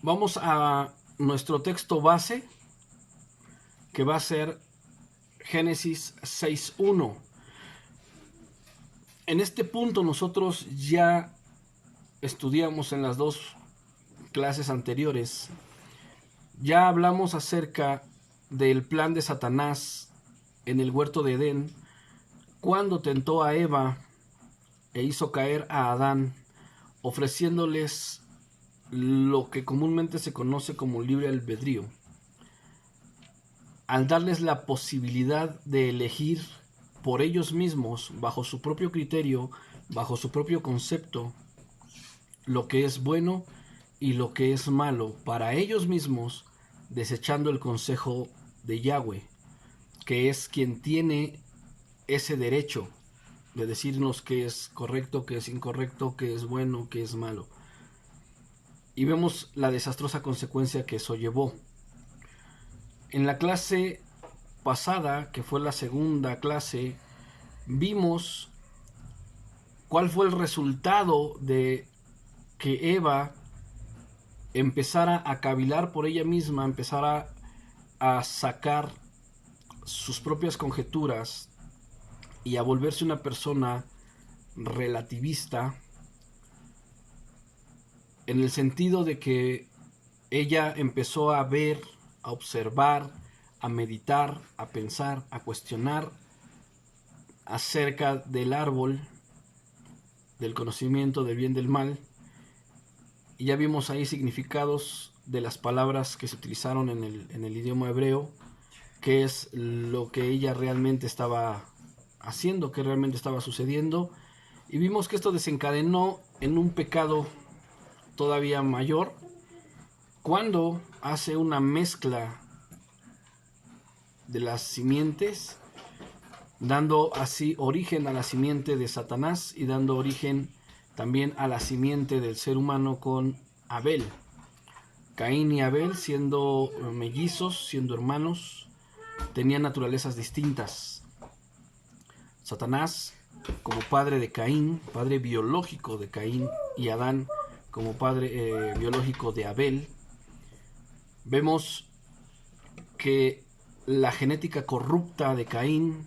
Vamos a nuestro texto base, que va a ser Génesis 6:1. En este punto nosotros ya estudiamos en las dos clases anteriores, ya hablamos acerca del plan de Satanás en el huerto de Edén, cuando tentó a Eva e hizo caer a Adán, ofreciéndoles lo que comúnmente se conoce como libre albedrío, al darles la posibilidad de elegir por ellos mismos, bajo su propio criterio, bajo su propio concepto, lo que es bueno y lo que es malo para ellos mismos, desechando el consejo de Yahweh, que es quien tiene ese derecho de decirnos qué es correcto, qué es incorrecto, qué es bueno, qué es malo. Y vemos la desastrosa consecuencia que eso llevó. En la clase pasada, que fue la segunda clase, vimos cuál fue el resultado de que Eva empezara a cavilar por ella misma, empezara a sacar sus propias conjeturas y a volverse una persona relativista, en el sentido de que ella empezó a ver, a observar, a meditar, a pensar, a cuestionar acerca del árbol, del conocimiento del bien y del mal, y ya vimos ahí significados de las palabras que se utilizaron en el idioma hebreo, qué es lo que ella realmente estaba haciendo, qué realmente estaba sucediendo, y vimos que esto desencadenó en un pecado todavía mayor cuando hace una mezcla de las simientes, dando así origen a la simiente de Satanás y dando origen también a la simiente del ser humano con Abel. Caín y Abel, siendo mellizos, siendo hermanos, tenían naturalezas distintas. Satanás como padre de Caín, padre biológico de Caín, y Adán como padre biológico de Abel. Vemos que la genética corrupta de Caín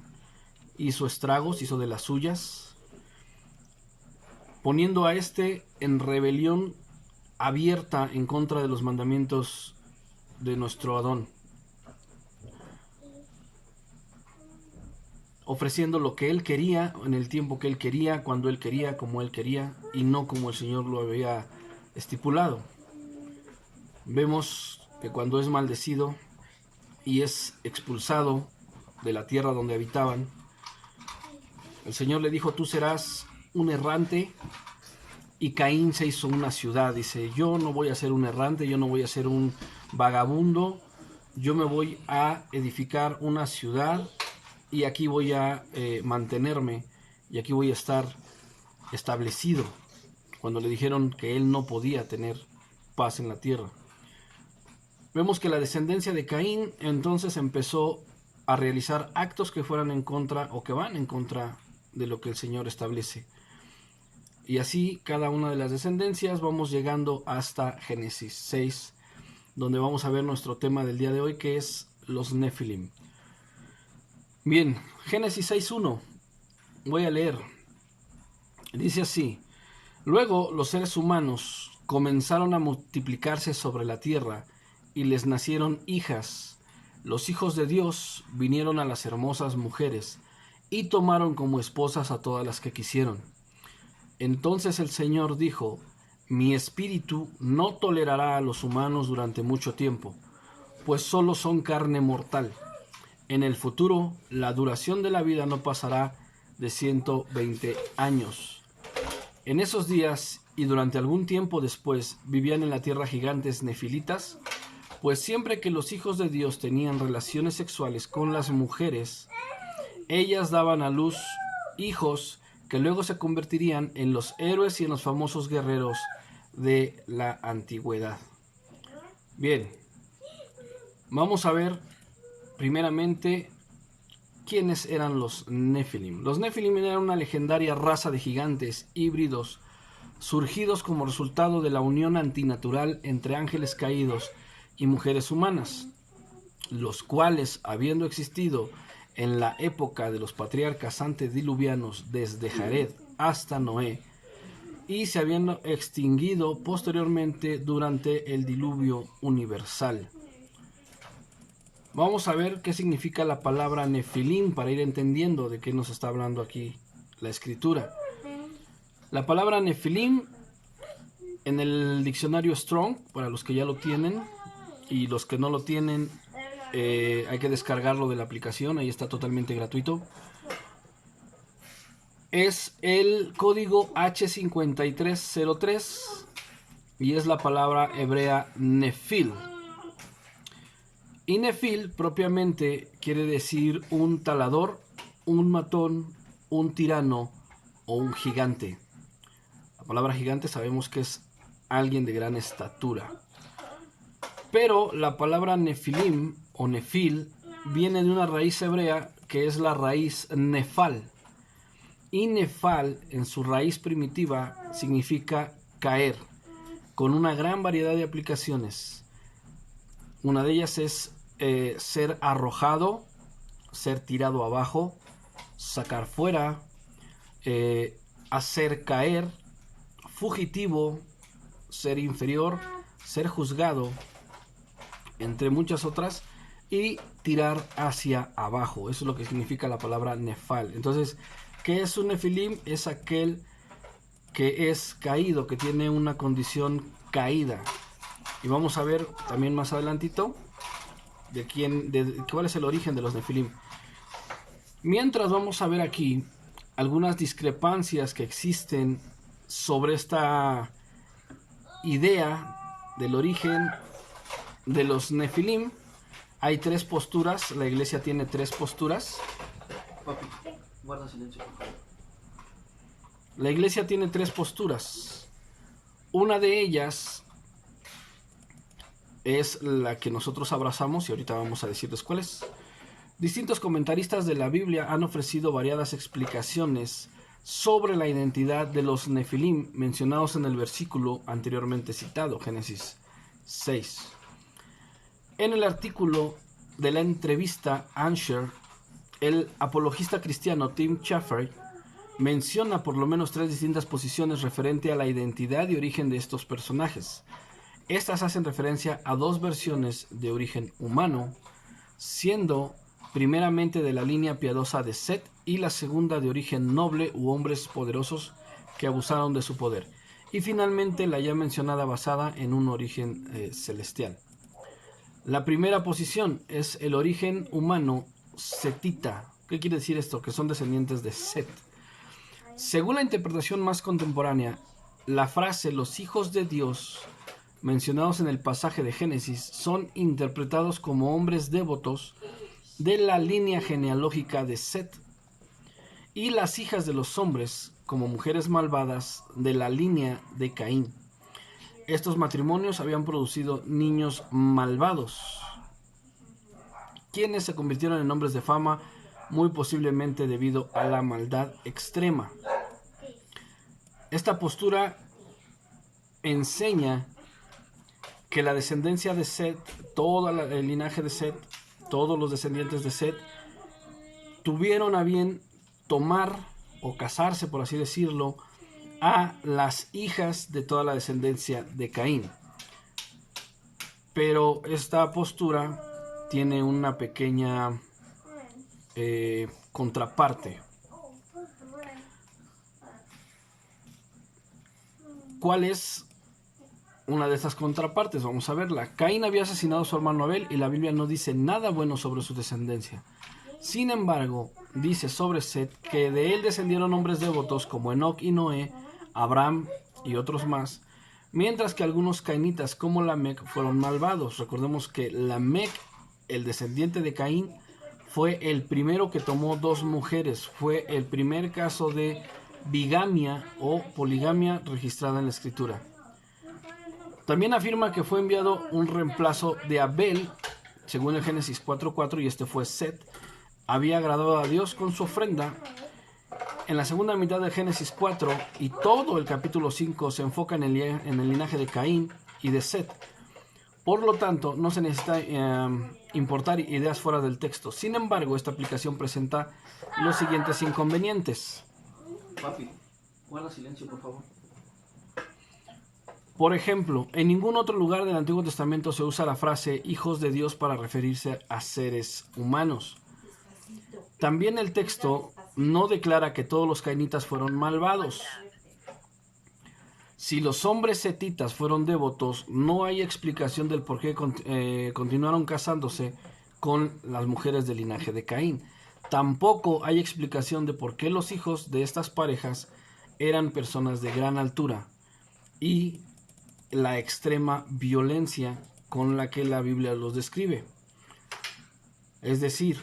hizo estragos, hizo de las suyas, poniendo a este en rebelión abierta en contra de los mandamientos de nuestro Adón, ofreciendo lo que él quería, en el tiempo que él quería, cuando él quería, como él quería, y no como el Señor lo había estipulado. Vemos que cuando es maldecido y es expulsado de la tierra donde habitaban, el Señor le dijo: tú serás un errante. Y Caín se hizo una ciudad. Dice: yo no voy a ser un errante, yo no voy a ser un vagabundo, yo me voy a edificar una ciudad y aquí voy a mantenerme y aquí voy a estar establecido. Cuando le dijeron que él no podía tener paz en la tierra, vemos que la descendencia de Caín entonces empezó a realizar actos que fueran en contra o que van en contra de lo que el Señor establece. Y así cada una de las descendencias vamos llegando hasta Génesis 6, donde vamos a ver nuestro tema del día de hoy, que es los Nefilim. Bien, Génesis 6:1, voy a leer. Dice así: luego los seres humanos comenzaron a multiplicarse sobre la tierra y les nacieron hijas. Los hijos de Dios vinieron a las hermosas mujeres y tomaron como esposas a todas las que quisieron. Entonces el Señor dijo: mi espíritu no tolerará a los humanos durante mucho tiempo, pues solo son carne mortal. En el futuro, la duración de la vida no pasará de 120 años. En esos días y durante algún tiempo después vivían en la tierra gigantes nefilitas, pues siempre que los hijos de Dios tenían relaciones sexuales con las mujeres, ellas daban a luz hijos que luego se convertirían en los héroes y en los famosos guerreros de la antigüedad. Bien, vamos a ver primeramente quiénes eran los Nefilim. Los Nefilim eran una legendaria raza de gigantes híbridos surgidos como resultado de la unión antinatural entre ángeles caídos y mujeres humanas, los cuales, habiendo existido en la época de los patriarcas antediluvianos desde Jared hasta Noé, y se habiendo extinguido posteriormente durante el diluvio universal. Vamos a ver qué significa la palabra Nefilim para ir entendiendo de qué nos está hablando aquí la escritura. La palabra Nefilim en el diccionario Strong, para los que ya lo tienen, y los que no lo tienen, hay que descargarlo de la aplicación, ahí está totalmente gratuito. Es el código H5303 y es la palabra hebrea Nefil. Y Nefil propiamente quiere decir un talador, un matón, un tirano o un gigante. La palabra gigante sabemos que es alguien de gran estatura. Pero la palabra Nefilim o Nefil viene de una raíz hebrea que es la raíz Nefal. Y Nefal en su raíz primitiva significa caer, con una gran variedad de aplicaciones. Una de ellas es ser arrojado, ser tirado abajo, sacar fuera, hacer caer, fugitivo, ser inferior, ser juzgado, entre muchas otras, y tirar hacia abajo. Eso es lo que significa la palabra Nefal. Entonces, ¿qué es un Nefilim? Es aquel que es caído, que tiene una condición caída. Y vamos a ver también más adelantito cuál es el origen de los Nefilim. Mientras vamos a ver aquí algunas discrepancias que existen sobre esta idea del origen de los Nefilim. Hay tres posturas, la iglesia tiene tres posturas. Papi, guarda silencio, por favor. La iglesia tiene tres posturas. Una de ellas es la que nosotros abrazamos y ahorita vamos a decirles cuál es. Distintos comentaristas de la Biblia han ofrecido variadas explicaciones sobre la identidad de los Nefilim mencionados en el versículo anteriormente citado, Génesis 6. En el artículo de la entrevista Ansher, el apologista cristiano Tim Chaffey menciona por lo menos tres distintas posiciones referente a la identidad y origen de estos personajes. Estas hacen referencia a dos versiones de origen humano, siendo primeramente de la línea piadosa de Set y la segunda de origen noble u hombres poderosos que abusaron de su poder, y finalmente la ya mencionada basada en un origen celestial. La primera posición es el origen humano setita. ¿Qué quiere decir esto? Que son descendientes de Set. Según la interpretación más contemporánea, la frase los hijos de Dios mencionados en el pasaje de Génesis son interpretados como hombres devotos de la línea genealógica de Set y las hijas de los hombres como mujeres malvadas de la línea de Caín. Estos matrimonios habían producido niños malvados, quienes se convirtieron en hombres de fama, muy posiblemente debido a la maldad extrema. Esta postura enseña que la descendencia de Set, todo el linaje de Set, todos los descendientes de Set, tuvieron a bien tomar o casarse, por así decirlo, a las hijas de toda la descendencia de Caín. Pero esta postura tiene una pequeña contraparte. ¿Cuál es una de estas contrapartes? Vamos a verla. Caín había asesinado a su hermano Abel y la Biblia no dice nada bueno sobre su descendencia. Sin embargo, dice sobre Set que de él descendieron hombres devotos como Enoc y Noé, Abraham y otros más, mientras que algunos cainitas como Lamec fueron malvados. Recordemos que Lamec, el descendiente de Caín, fue el primero que tomó dos mujeres. Fue el primer caso de bigamia o poligamia registrada en la escritura. También afirma que fue enviado un reemplazo de Abel, según el Génesis 4:4, y este fue Set. Había agradado a Dios con su ofrenda En la segunda mitad de Génesis 4 y todo el capítulo 5 se enfoca en el linaje de Caín y de Set. Por lo tanto, no se necesita importar ideas fuera del texto. Sin embargo, esta aplicación presenta los siguientes inconvenientes. Papi, guarda silencio, por favor. Por ejemplo, en ningún otro lugar del Antiguo Testamento se usa la frase hijos de Dios para referirse a seres humanos. También el texto no declara que todos los cainitas fueron malvados. Si los hombres setitas fueron devotos, no hay explicación del por qué continuaron casándose con las mujeres del linaje de Caín. Tampoco hay explicación de por qué los hijos de estas parejas eran personas de gran altura y la extrema violencia con la que la Biblia los describe. Es decir,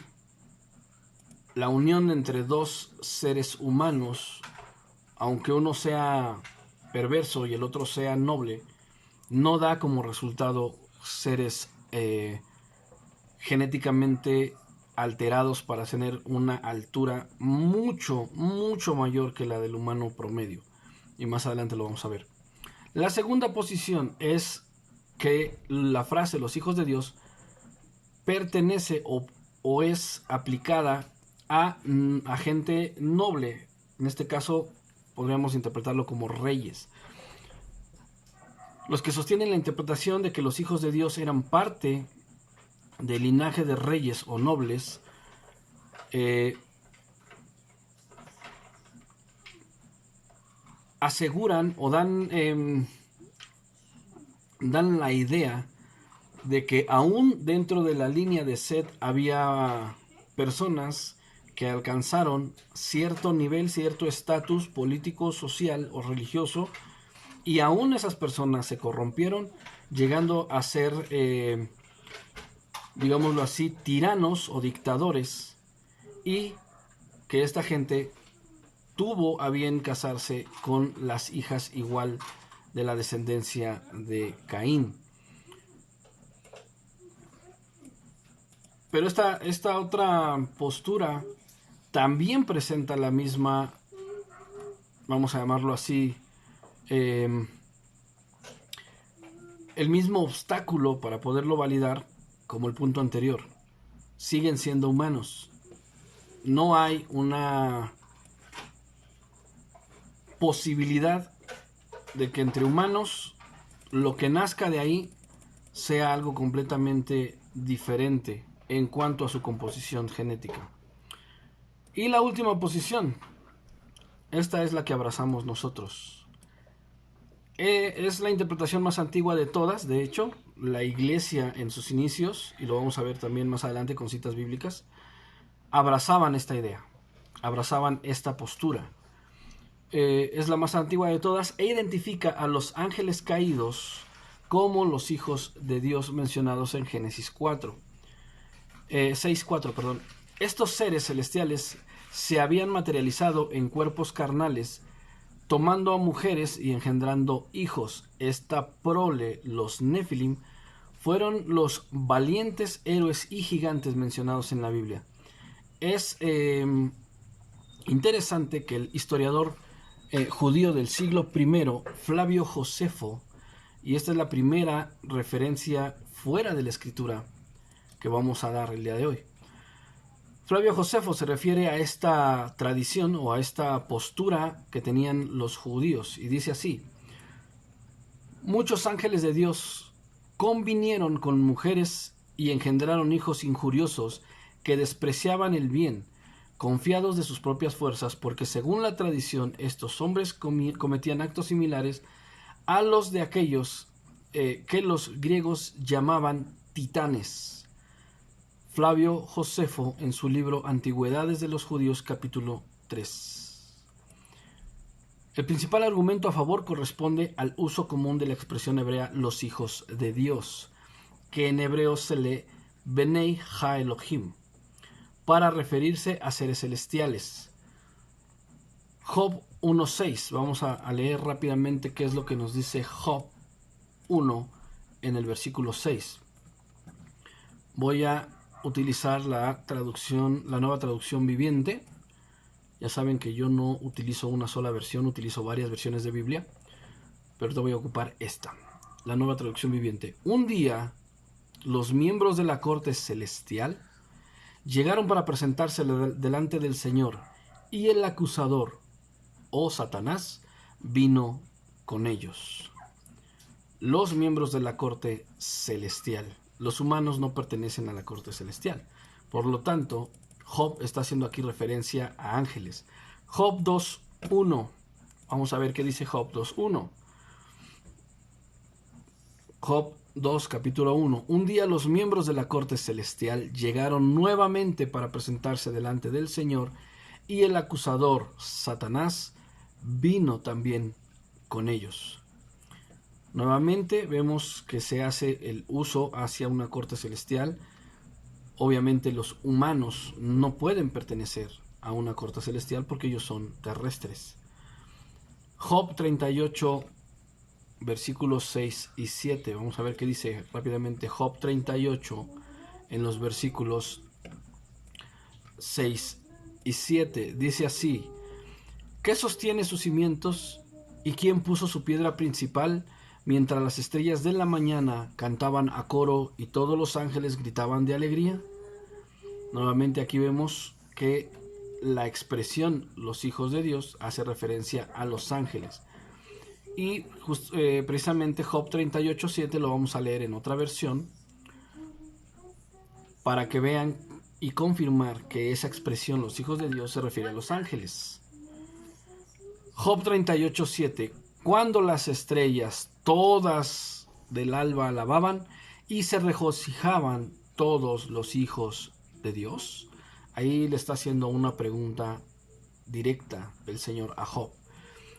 la unión entre dos seres humanos, aunque uno sea perverso y el otro sea noble, no da como resultado seres genéticamente alterados para tener una altura mucho, mucho mayor que la del humano promedio. Y más adelante lo vamos a ver. La segunda posición es que la frase los hijos de Dios pertenece o es aplicada a gente noble. En este caso podríamos interpretarlo como reyes. Los que sostienen la interpretación de que los hijos de Dios eran parte del linaje de reyes o nobles, aseguran o dan la idea de que aún dentro de la línea de Set había personas que alcanzaron cierto nivel, cierto estatus político, social o religioso, y aún esas personas se corrompieron, llegando a ser, digámoslo así, tiranos o dictadores, y que esta gente tuvo a bien casarse con las hijas igual de la descendencia de Caín. Pero esta otra postura también presenta la misma, vamos a llamarlo así, el mismo obstáculo para poderlo validar como el punto anterior. Siguen siendo humanos. No hay una posibilidad de que entre humanos lo que nazca de ahí sea algo completamente diferente en cuanto a su composición genética. Y la última posición, esta es la que abrazamos nosotros. Es la interpretación más antigua de todas, de hecho, la iglesia en sus inicios, y lo vamos a ver también más adelante con citas bíblicas, abrazaban esta idea, abrazaban esta postura. Es la más antigua de todas e identifica a los ángeles caídos como los hijos de Dios mencionados en Génesis 6:4, perdón. Estos seres celestiales se habían materializado en cuerpos carnales, tomando a mujeres y engendrando hijos. Esta prole, los Nefilim, fueron los valientes héroes y gigantes mencionados en la Biblia. Es interesante que el historiador judío del siglo I, Flavio Josefo, y esta es la primera referencia fuera de la escritura que vamos a dar el día de hoy. Flavio Josefo se refiere a esta tradición o a esta postura que tenían los judíos y dice así: muchos ángeles de Dios convinieron con mujeres y engendraron hijos injuriosos que despreciaban el bien, confiados de sus propias fuerzas, porque según la tradición estos hombres cometían actos similares a los de aquellos que los griegos llamaban titanes. Flavio Josefo en su libro Antigüedades de los Judíos, capítulo 3. El principal argumento a favor corresponde al uso común de la expresión hebrea los hijos de Dios, que en hebreo se lee Benei Ha-Elohim, para referirse a seres celestiales. Job 1:6, vamos a leer rápidamente qué es lo que nos dice Job 1 en el versículo 6. Voy a utilizar la nueva traducción viviente, Ya saben que yo no utilizo una sola versión, utilizo varias versiones de Biblia, pero te voy a ocupar esta, la Nueva Traducción Viviente. Un día, los miembros de la corte celestial llegaron para presentarse delante del Señor, y el acusador, o Satanás, vino con ellos. Los miembros de la corte celestial. Los humanos no pertenecen a la corte celestial. Por lo tanto, Job está haciendo aquí referencia a ángeles. Job 2.1. Vamos a ver qué dice Job 2.1. Job 2, capítulo 1. Un día los miembros de la corte celestial llegaron nuevamente para presentarse delante del Señor, y el acusador, Satanás, vino también con ellos. Nuevamente vemos que se hace el uso hacia una corte celestial. Obviamente los humanos no pueden pertenecer a una corte celestial porque ellos son terrestres. Job 38, versículos 6 y 7. Vamos a ver qué dice rápidamente Job 38 en los versículos 6 y 7. Dice así: ¿qué sostiene sus cimientos y quién puso su piedra principal? Mientras las estrellas de la mañana cantaban a coro y todos los ángeles gritaban de alegría. Nuevamente aquí vemos que la expresión los hijos de Dios hace referencia a los ángeles. Y precisamente Job 38.7 lo vamos a leer en otra versión para que vean y confirmar que esa expresión los hijos de Dios se refiere a los ángeles. Job 38.7: cuando las estrellas todas del alba alababan y se regocijaban todos los hijos de Dios. Ahí le está haciendo una pregunta directa el Señor a Job.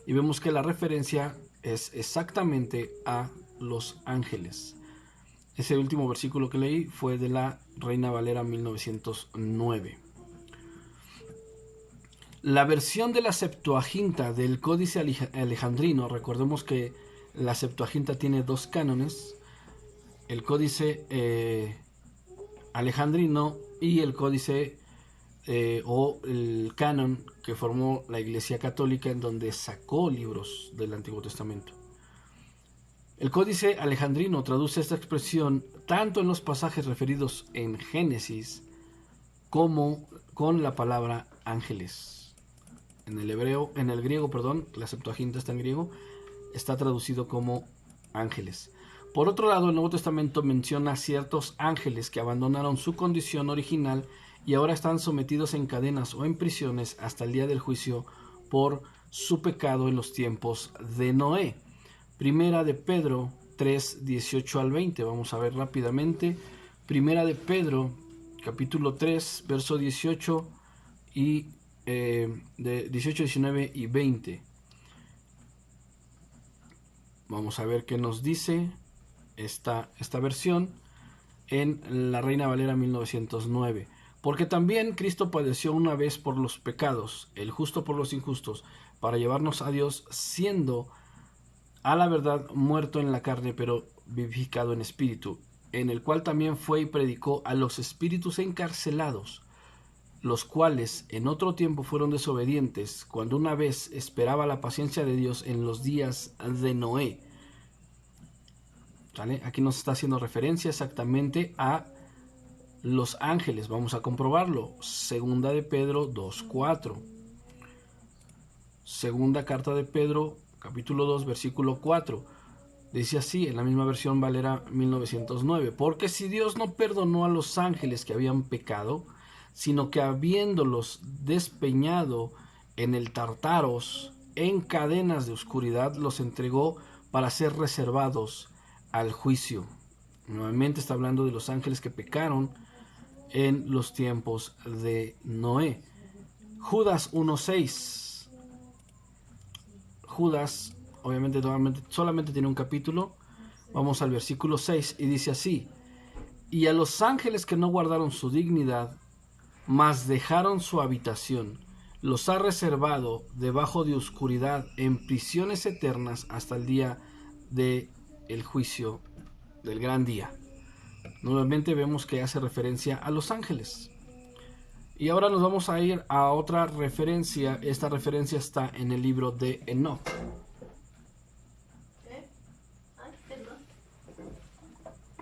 Y vemos que la referencia es exactamente a los ángeles. Ese último versículo que leí fue de la Reina Valera 1909. La versión de la Septuaginta del Códice Alejandrino, recordemos que la Septuaginta tiene dos cánones, el Códice Alejandrino y el Códice o el canon que formó la Iglesia Católica, en donde sacó libros del Antiguo Testamento. El Códice Alejandrino traduce esta expresión tanto en los pasajes referidos en Génesis como con la palabra ángeles. En el griego, la Septuaginta está en griego, está traducido como ángeles. Por otro lado, el Nuevo Testamento menciona ciertos ángeles que abandonaron su condición original y ahora están sometidos en cadenas o en prisiones hasta el día del juicio por su pecado en los tiempos de Noé. Primera de Pedro 3, 18 al 20. Vamos a ver rápidamente. Primera de Pedro, capítulo 3, verso 18 y de 18, 19 y 20. Vamos a ver qué nos dice esta versión en la Reina Valera 1909. Porque también Cristo padeció una vez por los pecados, el justo por los injustos, para llevarnos a Dios, siendo a la verdad muerto en la carne, pero vivificado en espíritu, en el cual también fue y predicó a los espíritus encarcelados, los cuales en otro tiempo fueron desobedientes, cuando una vez esperaba la paciencia de Dios en los días de Noé. ¿Vale? Aquí nos está haciendo referencia exactamente a los ángeles. Vamos a comprobarlo. Segunda de Pedro 2.4. Segunda carta de Pedro, capítulo 2, versículo 4. Dice así, en la misma versión Valera 1909. Porque si Dios no perdonó a los ángeles que habían pecado, sino que habiéndolos despeñado en el Tártaros, en cadenas de oscuridad, los entregó para ser reservados al juicio. Nuevamente está hablando de los ángeles que pecaron en los tiempos de Noé. Judas 1.6. Judas, obviamente, solamente tiene un capítulo. Vamos al versículo 6 y dice así: y a los ángeles que no guardaron su dignidad, mas dejaron su habitación, los ha reservado debajo de oscuridad en prisiones eternas hasta el día de el juicio del gran día. Nuevamente vemos que hace referencia a los ángeles. Y ahora nos vamos a ir a otra referencia. Esta referencia está en el libro de Enoc.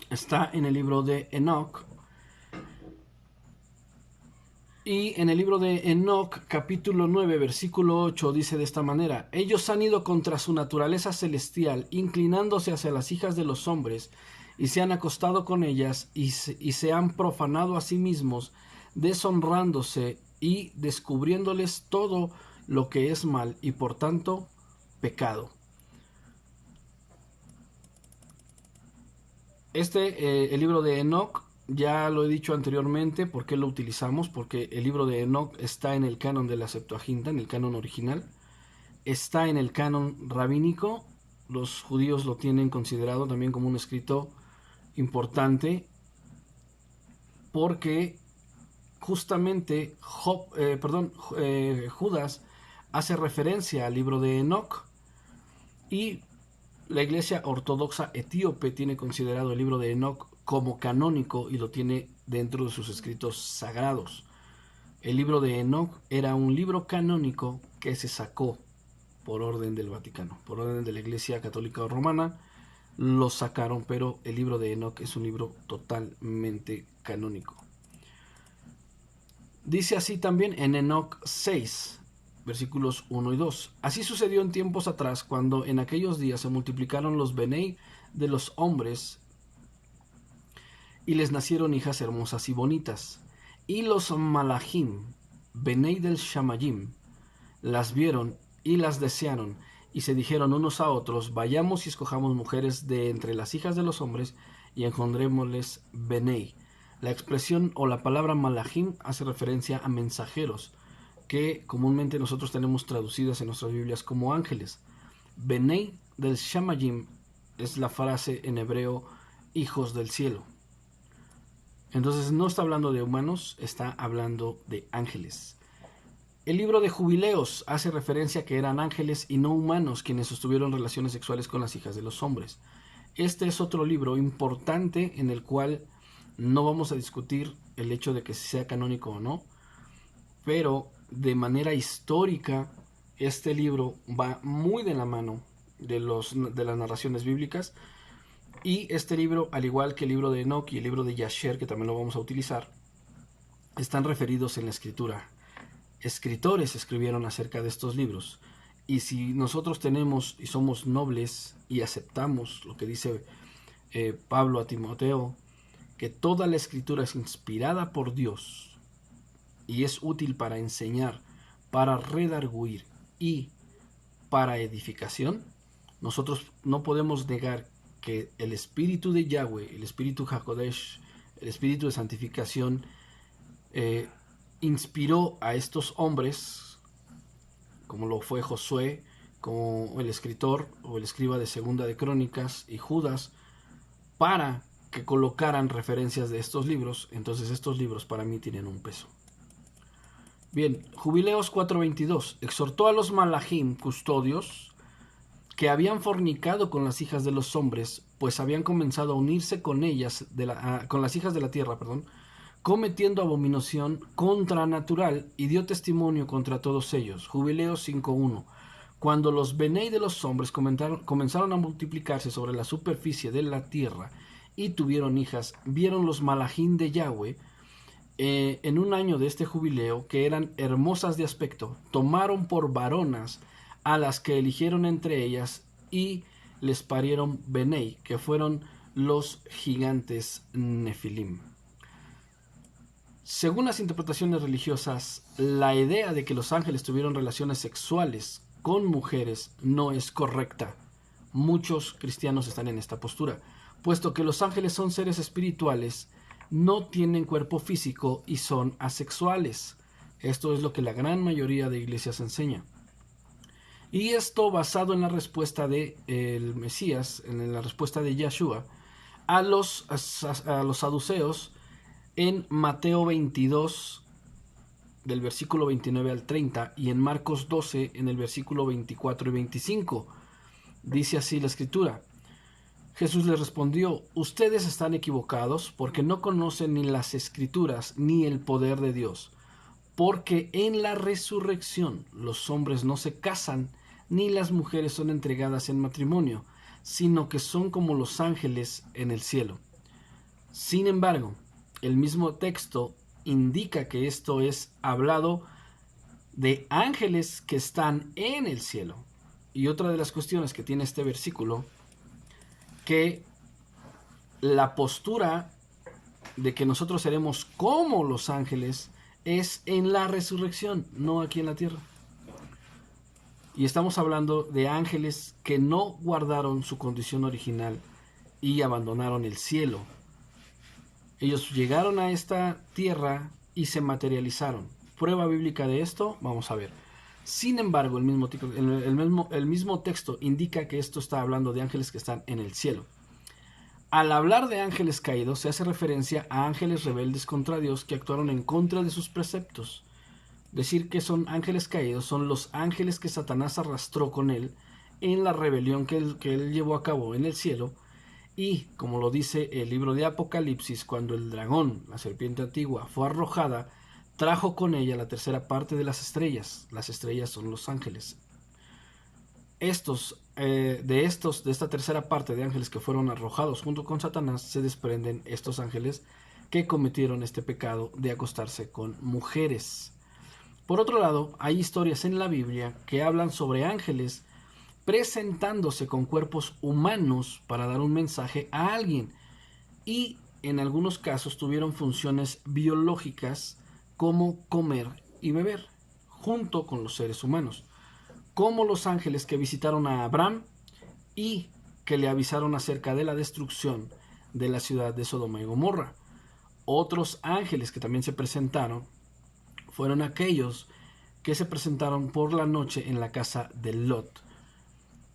Está en el libro de Enoc. Y en el libro de Enoc, capítulo 9, versículo 8, dice de esta manera: ellos han ido contra su naturaleza celestial, inclinándose hacia las hijas de los hombres, y se han acostado con ellas, y se han profanado a sí mismos, deshonrándose y descubriéndoles todo lo que es mal, y por tanto pecado. El libro de Enoc, ya lo he dicho anteriormente. ¿Por qué lo utilizamos? Porque el libro de Enoc está en el canon de la Septuaginta, en el canon original. Está en el canon rabínico. Los judíos lo tienen considerado también como un escrito importante, porque justamente Judas hace referencia al libro de Enoc, y la Iglesia Ortodoxa Etíope tiene considerado el libro de Enoc como canónico y lo tiene dentro de sus escritos sagrados. El libro de Enoc era un libro canónico que se sacó por orden del Vaticano, por orden de la Iglesia Católica Romana. Lo sacaron, pero el libro de Enoc es un libro totalmente canónico. Dice así también en Enoc 6, versículos 1 y 2. Así sucedió en tiempos atrás, cuando en aquellos días se multiplicaron los Benei de los hombres, y les nacieron hijas hermosas y bonitas. Y los Malachim, Benei del Shamayim, las vieron y las desearon, y se dijeron unos a otros: vayamos y escojamos mujeres de entre las hijas de los hombres, y engendrémosles Benei. La expresión o la palabra Malachim hace referencia a mensajeros, que comúnmente nosotros tenemos traducidas en nuestras Biblias como ángeles. Benei del Shamayim es la frase en hebreo hijos del cielo. Entonces no está hablando de humanos, está hablando de ángeles. El libro de Jubileos hace referencia a que eran ángeles y no humanos quienes sostuvieron relaciones sexuales con las hijas de los hombres. Este es otro libro importante en el cual no vamos a discutir el hecho de que sea canónico o no, pero de manera histórica este libro va muy de la mano de las narraciones bíblicas. Y este libro, al igual que el libro de Enoc y el libro de Yasher, que también lo vamos a utilizar, están referidos en la escritura. Escritores escribieron acerca de estos libros. Y si nosotros tenemos y somos nobles y aceptamos lo que dice Pablo a Timoteo, que toda la escritura es inspirada por Dios y es útil para enseñar, para redarguir y para edificación, nosotros no podemos negar que el espíritu de Yahweh, el espíritu Hakodesh, el espíritu de santificación, inspiró a estos hombres, como lo fue Josué, como el escritor o el escriba de Segunda de Crónicas, y Judas, para que colocaran referencias de estos libros. Entonces estos libros para mí tienen un peso. Bien, Jubileos 4:22. Exhortó a los Malachim, custodios, que habían fornicado con las hijas de los hombres, pues habían comenzado a unirse con ellas, con las hijas de la tierra, cometiendo abominación contranatural, y dio testimonio contra todos ellos. Jubileos 5:1. Cuando los Benei de los hombres comenzaron a multiplicarse sobre la superficie de la tierra y tuvieron hijas, vieron los Malachim de Yahweh en un año de este jubileo, que eran hermosas de aspecto, tomaron por varonas a las que eligieron entre ellas, y les parieron Benei, que fueron los gigantes Nefilim. Según las interpretaciones religiosas, la idea de que los ángeles tuvieron relaciones sexuales con mujeres no es correcta. Muchos cristianos están en esta postura, puesto que los ángeles son seres espirituales, no tienen cuerpo físico y son asexuales. Esto es lo que la gran mayoría de iglesias enseña. Y esto basado en la respuesta de el Mesías, en la respuesta de Yahshua a los saduceos en Mateo 22, del versículo 29 al 30, y en Marcos 12, en el versículo 24 y 25. Dice así la escritura: Jesús les respondió: ustedes están equivocados, porque no conocen ni las escrituras ni el poder de Dios. porque en la resurrección los hombres no se casan ni las mujeres son entregadas en matrimonio, sino que son como los ángeles en el cielo. Sin embargo, el mismo texto indica que esto es hablado de ángeles que están en el cielo. Y otra de las cuestiones que tiene este versículo, que la postura de que nosotros seremos como los ángeles es en la resurrección, no aquí en la tierra. Y estamos hablando de ángeles que no guardaron su condición original y abandonaron el cielo. Ellos llegaron a esta tierra y se materializaron. Prueba bíblica de esto, vamos a ver. Sin embargo, el mismo texto indica que esto está hablando de ángeles que están en el cielo. Al hablar de ángeles caídos, se hace referencia a ángeles rebeldes contra Dios que actuaron en contra de sus preceptos. Decir que son ángeles caídos son los ángeles que Satanás arrastró con él en la rebelión que él llevó a cabo en el cielo. Y, como lo dice el libro de Apocalipsis, cuando el dragón, la serpiente antigua, fue arrojada, trajo con ella la tercera parte de las estrellas. Las estrellas son los ángeles. De esta tercera parte de ángeles que fueron arrojados junto con Satanás, se desprenden estos ángeles que cometieron este pecado de acostarse con mujeres. Por otro lado, hay historias en la Biblia que hablan sobre ángeles presentándose con cuerpos humanos para dar un mensaje a alguien, y en algunos casos tuvieron funciones biológicas como comer y beber junto con los seres humanos, como los ángeles que visitaron a Abraham y que le avisaron acerca de la destrucción de la ciudad de Sodoma y Gomorra. Otros ángeles que también se presentaron fueron aquellos que se presentaron por la noche en la casa de Lot,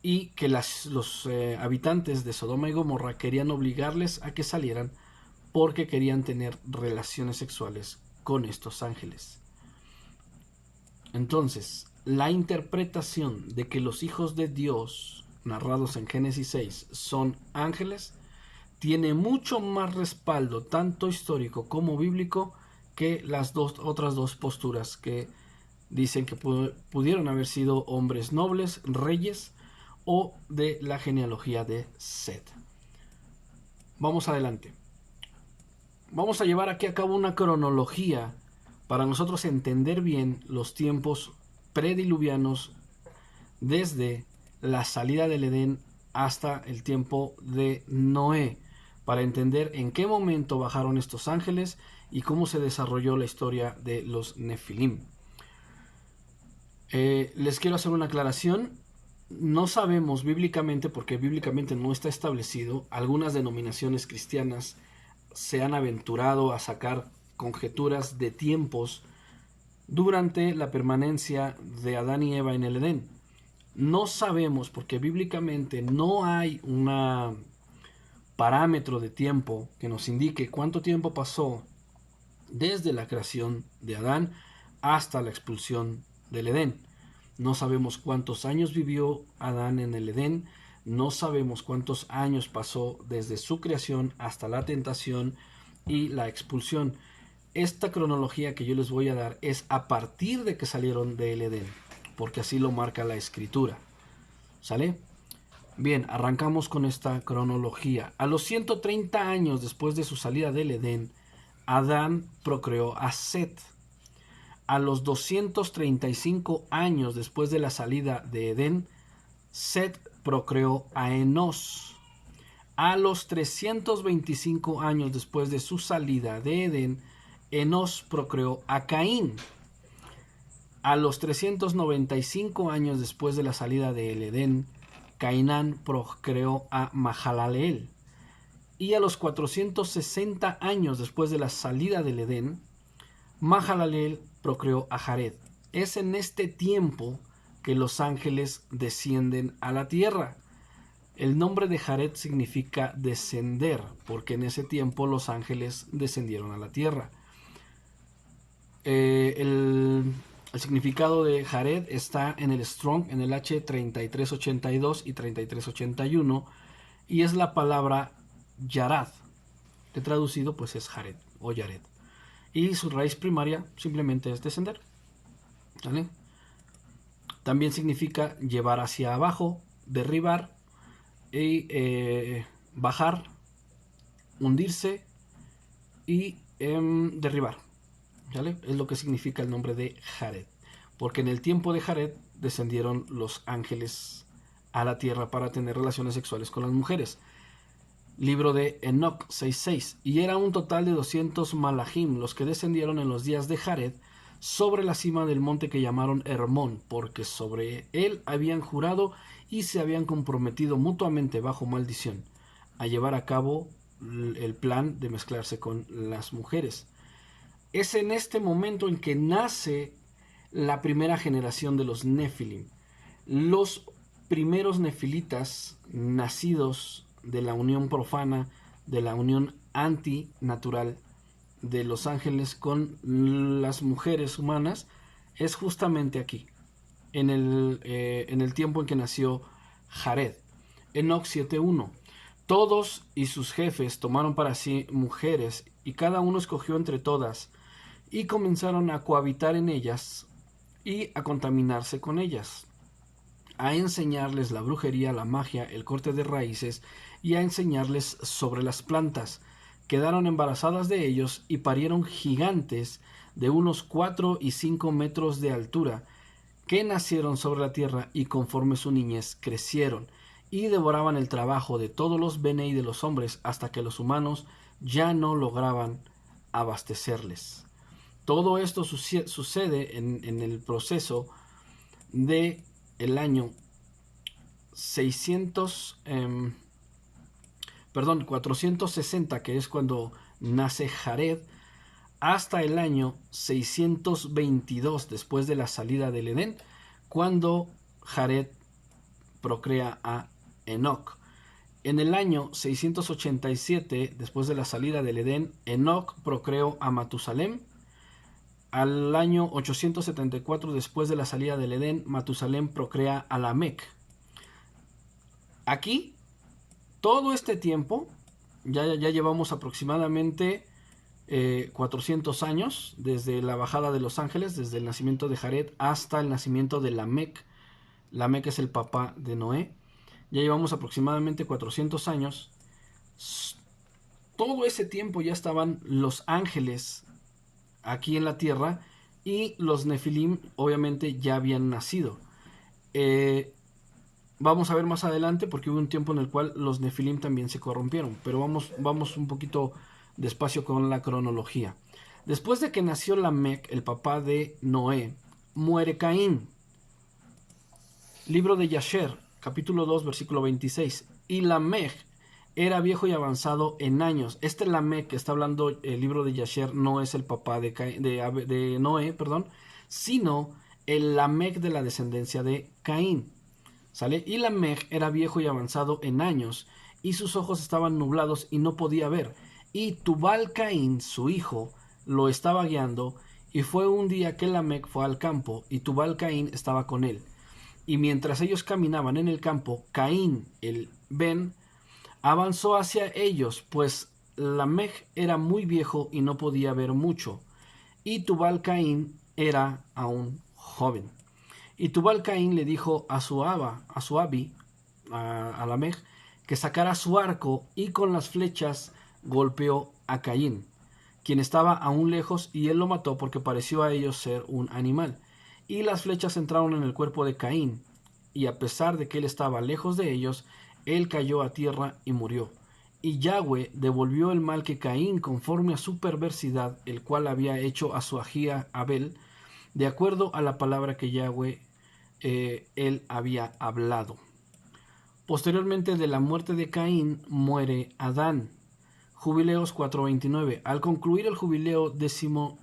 y que los habitantes de Sodoma y Gomorra querían obligarles a que salieran porque querían tener relaciones sexuales con estos ángeles. Entonces, la interpretación de que los hijos de Dios, narrados en Génesis 6, son ángeles, tiene mucho más respaldo, tanto histórico como bíblico, que las otras dos posturas que dicen que pudieron haber sido hombres nobles, reyes, o de la genealogía de Set. Vamos adelante. Vamos a llevar aquí a cabo una cronología para nosotros entender bien los tiempos prediluvianos desde la salida del Edén hasta el tiempo de Noé, para entender en qué momento bajaron estos ángeles y cómo se desarrolló la historia de los Nefilim. Les quiero hacer una aclaración. No sabemos bíblicamente, porque bíblicamente no está establecido. Algunas denominaciones cristianas se han aventurado a sacar conjeturas de tiempos durante la permanencia de Adán y Eva en el Edén. No sabemos, porque bíblicamente no hay un parámetro de tiempo que nos indique cuánto tiempo pasó desde la creación de Adán hasta la expulsión del Edén. No sabemos cuántos años vivió Adán en el Edén, no sabemos cuántos años pasó desde su creación hasta la tentación y la expulsión. Esta cronología que yo les voy a dar es a partir de que salieron del Edén, porque así lo marca la Escritura. ¿Sale? Bien, arrancamos con esta cronología. A los 130 años después de su salida del Edén, Adán procreó a Set. A los 235 años después de la salida de Edén, Set procreó a Enos. A los 325 años después de su salida de Edén, Enos procreó a Caín. A los 395 años después de la salida del Edén, Cainán procreó a Mahalaleel. Y a los 460 años después de la salida del Edén, Mahalaleel procreó a Jared. Es en este tiempo que los ángeles descienden a la tierra. El nombre de Jared significa descender, porque en ese tiempo los ángeles descendieron a la tierra. El significado de Jared está en el Strong, en el H3382 y 3381, y es la palabra Yarad, que traducido pues es Jared o Yared. y su raíz primaria simplemente es descender, ¿vale? También significa llevar hacia abajo, derribar y bajar, hundirse y derribar, ¿vale? Es lo que significa el nombre de Jared, porque en el tiempo de Jared descendieron los ángeles a la tierra para tener relaciones sexuales con las mujeres. Libro de Enoch 6:6. Y era un total de 200 malachim los que descendieron en los días de Jared sobre la cima del monte que llamaron Hermón, porque sobre él habían jurado y se habían comprometido mutuamente bajo maldición a llevar a cabo el plan de mezclarse con las mujeres. Es en este momento en que nace la primera generación de los Nefilim. Los primeros nefilitas nacidos de la unión profana, de la unión antinatural de los ángeles con las mujeres humanas, es justamente aquí, en el tiempo en que nació Jared. Enoch 7:1. Todos y sus jefes tomaron para sí mujeres, y cada uno escogió entre todas, y comenzaron a cohabitar en ellas y a contaminarse con ellas, a enseñarles la brujería, la magia, el corte de raíces y a enseñarles sobre las plantas. Quedaron embarazadas de ellos y parieron gigantes de unos 4 y 5 metros de altura, que nacieron sobre la tierra y conforme su niñez crecieron y devoraban el trabajo de todos los benei de los hombres hasta que los humanos ya no lograban abastecerles. Todo esto sucede en el proceso de el año 460, que es cuando nace Jared, hasta el año 622 después de la salida del Edén, cuando Jared procrea a Enoch. En el año 687 después de la salida del Edén, Enoch procreó a Matusalem. Al año 874 después de la salida del Edén, Matusalem procrea a Lamec. Aquí, todo este tiempo, ya llevamos aproximadamente 400 años desde la bajada de los ángeles, desde el nacimiento de Jared hasta el nacimiento de Lamec. Lamec es el papá de Noé. Ya llevamos aproximadamente 400 años. Todo ese tiempo ya estaban los ángeles aquí en la tierra y los Nefilim obviamente ya habían nacido. Vamos a ver más adelante porque hubo un tiempo en el cual los Nefilim también se corrompieron, pero vamos un poquito despacio con la cronología. Después de que nació Lamec, el papá de Noé, muere Caín. Libro de Yasher, capítulo 2, versículo 26. Y Lamec era viejo y avanzado en años. Este Lamec que está hablando el libro de Yasher no es el papá de Noé, sino el Lamec de la descendencia de Caín. ¿Sale? Y Lamec era viejo y avanzado en años, y sus ojos estaban nublados y no podía ver. Y Tubal Caín, su hijo, lo estaba guiando, y fue un día que Lamec fue al campo, y Tubal Caín estaba con él. Y mientras ellos caminaban en el campo, Caín, el Ben, avanzó hacia ellos, pues Lamec era muy viejo y no podía ver mucho, y Tubal Caín era aún joven. Y Tubal Caín le dijo a su abi, a Lamec, que sacara su arco y con las flechas golpeó a Caín, quien estaba aún lejos, y él lo mató porque pareció a ellos ser un animal. Y las flechas entraron en el cuerpo de Caín, y a pesar de que él estaba lejos de ellos, él cayó a tierra y murió. Y Yahweh devolvió el mal que Caín, conforme a su perversidad, el cual había hecho a su agía Abel, de acuerdo a la palabra que Yahweh él había hablado. Posteriormente de la muerte de Caín muere Adán. Jubileos 4:29. Al concluir el jubileo 19,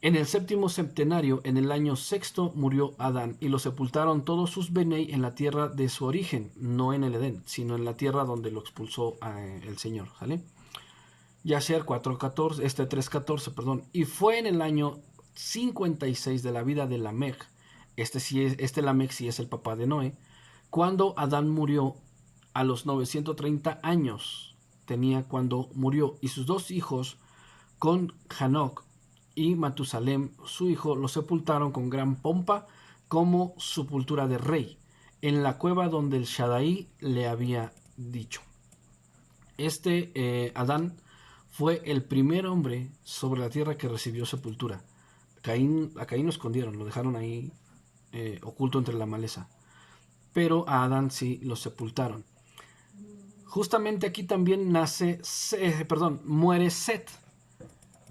en el 7º centenario, en el año 6, murió Adán, y lo sepultaron todos sus benei en la tierra de su origen, no en el Edén, sino en la tierra donde lo expulsó el Señor, ¿sale? Yasher 3:14, perdón. Y fue en el año 56 de la vida de Lamec, este Lamec sí es el papá de Noé, cuando Adán murió a los 930 años tenía cuando murió, y sus 2 hijos con Hanoc y Matusalem, su hijo, lo sepultaron con gran pompa como sepultura de rey, en la cueva donde el Shaddai le había dicho. Adán fue el primer hombre sobre la tierra que recibió sepultura. A Caín lo escondieron, lo dejaron ahí oculto entre la maleza. Pero a Adán sí lo sepultaron. Justamente aquí también muere Set,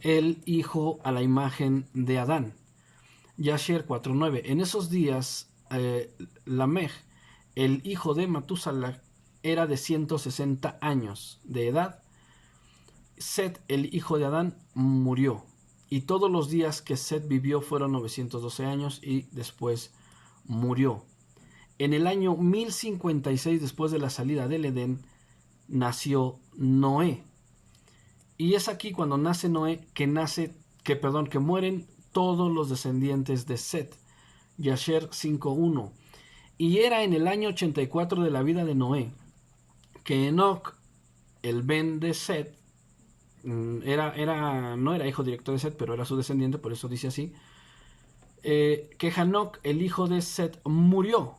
el hijo a la imagen de Adán. Yasher 4:9. En esos días, Lamech, el hijo de Matusalah, era de 160 años de edad. Set, el hijo de Adán, murió. Y todos los días que Set vivió fueron 912 años y después murió. En el año 1056 después de la salida del Edén, nació Noé. Y es aquí cuando nace Noé que mueren todos los descendientes de Set. Yasher 5:1. Y era en el año 84 de la vida de Noé que Enoc, el ben de Set, no era hijo directo de Set, pero era su descendiente, por eso dice así, que Hanoc, el hijo de Set, murió.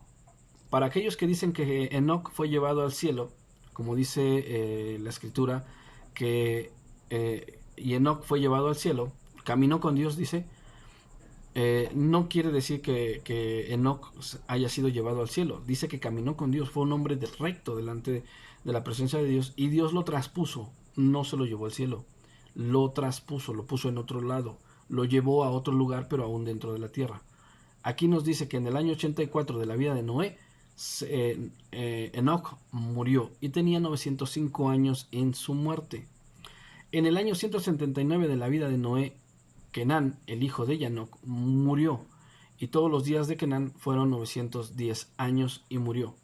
Para aquellos que dicen que Enoc fue llevado al cielo, como dice la escritura, y Enoc fue llevado al cielo, caminó con Dios, dice, no quiere decir que Enoc haya sido llevado al cielo. Dice que caminó con Dios, fue un hombre recto delante de la presencia de Dios, y Dios lo traspuso, no se lo llevó al cielo, lo traspuso, lo puso en otro lado, lo llevó a otro lugar, pero aún dentro de la tierra. Aquí nos dice que en el año 84 de la vida de Noé, Enoc murió y tenía 905 años en su muerte. En el año 179 de la vida de Noé, Kenán, el hijo de Yanoc, murió, y todos los días de Kenán fueron 910 años y murió.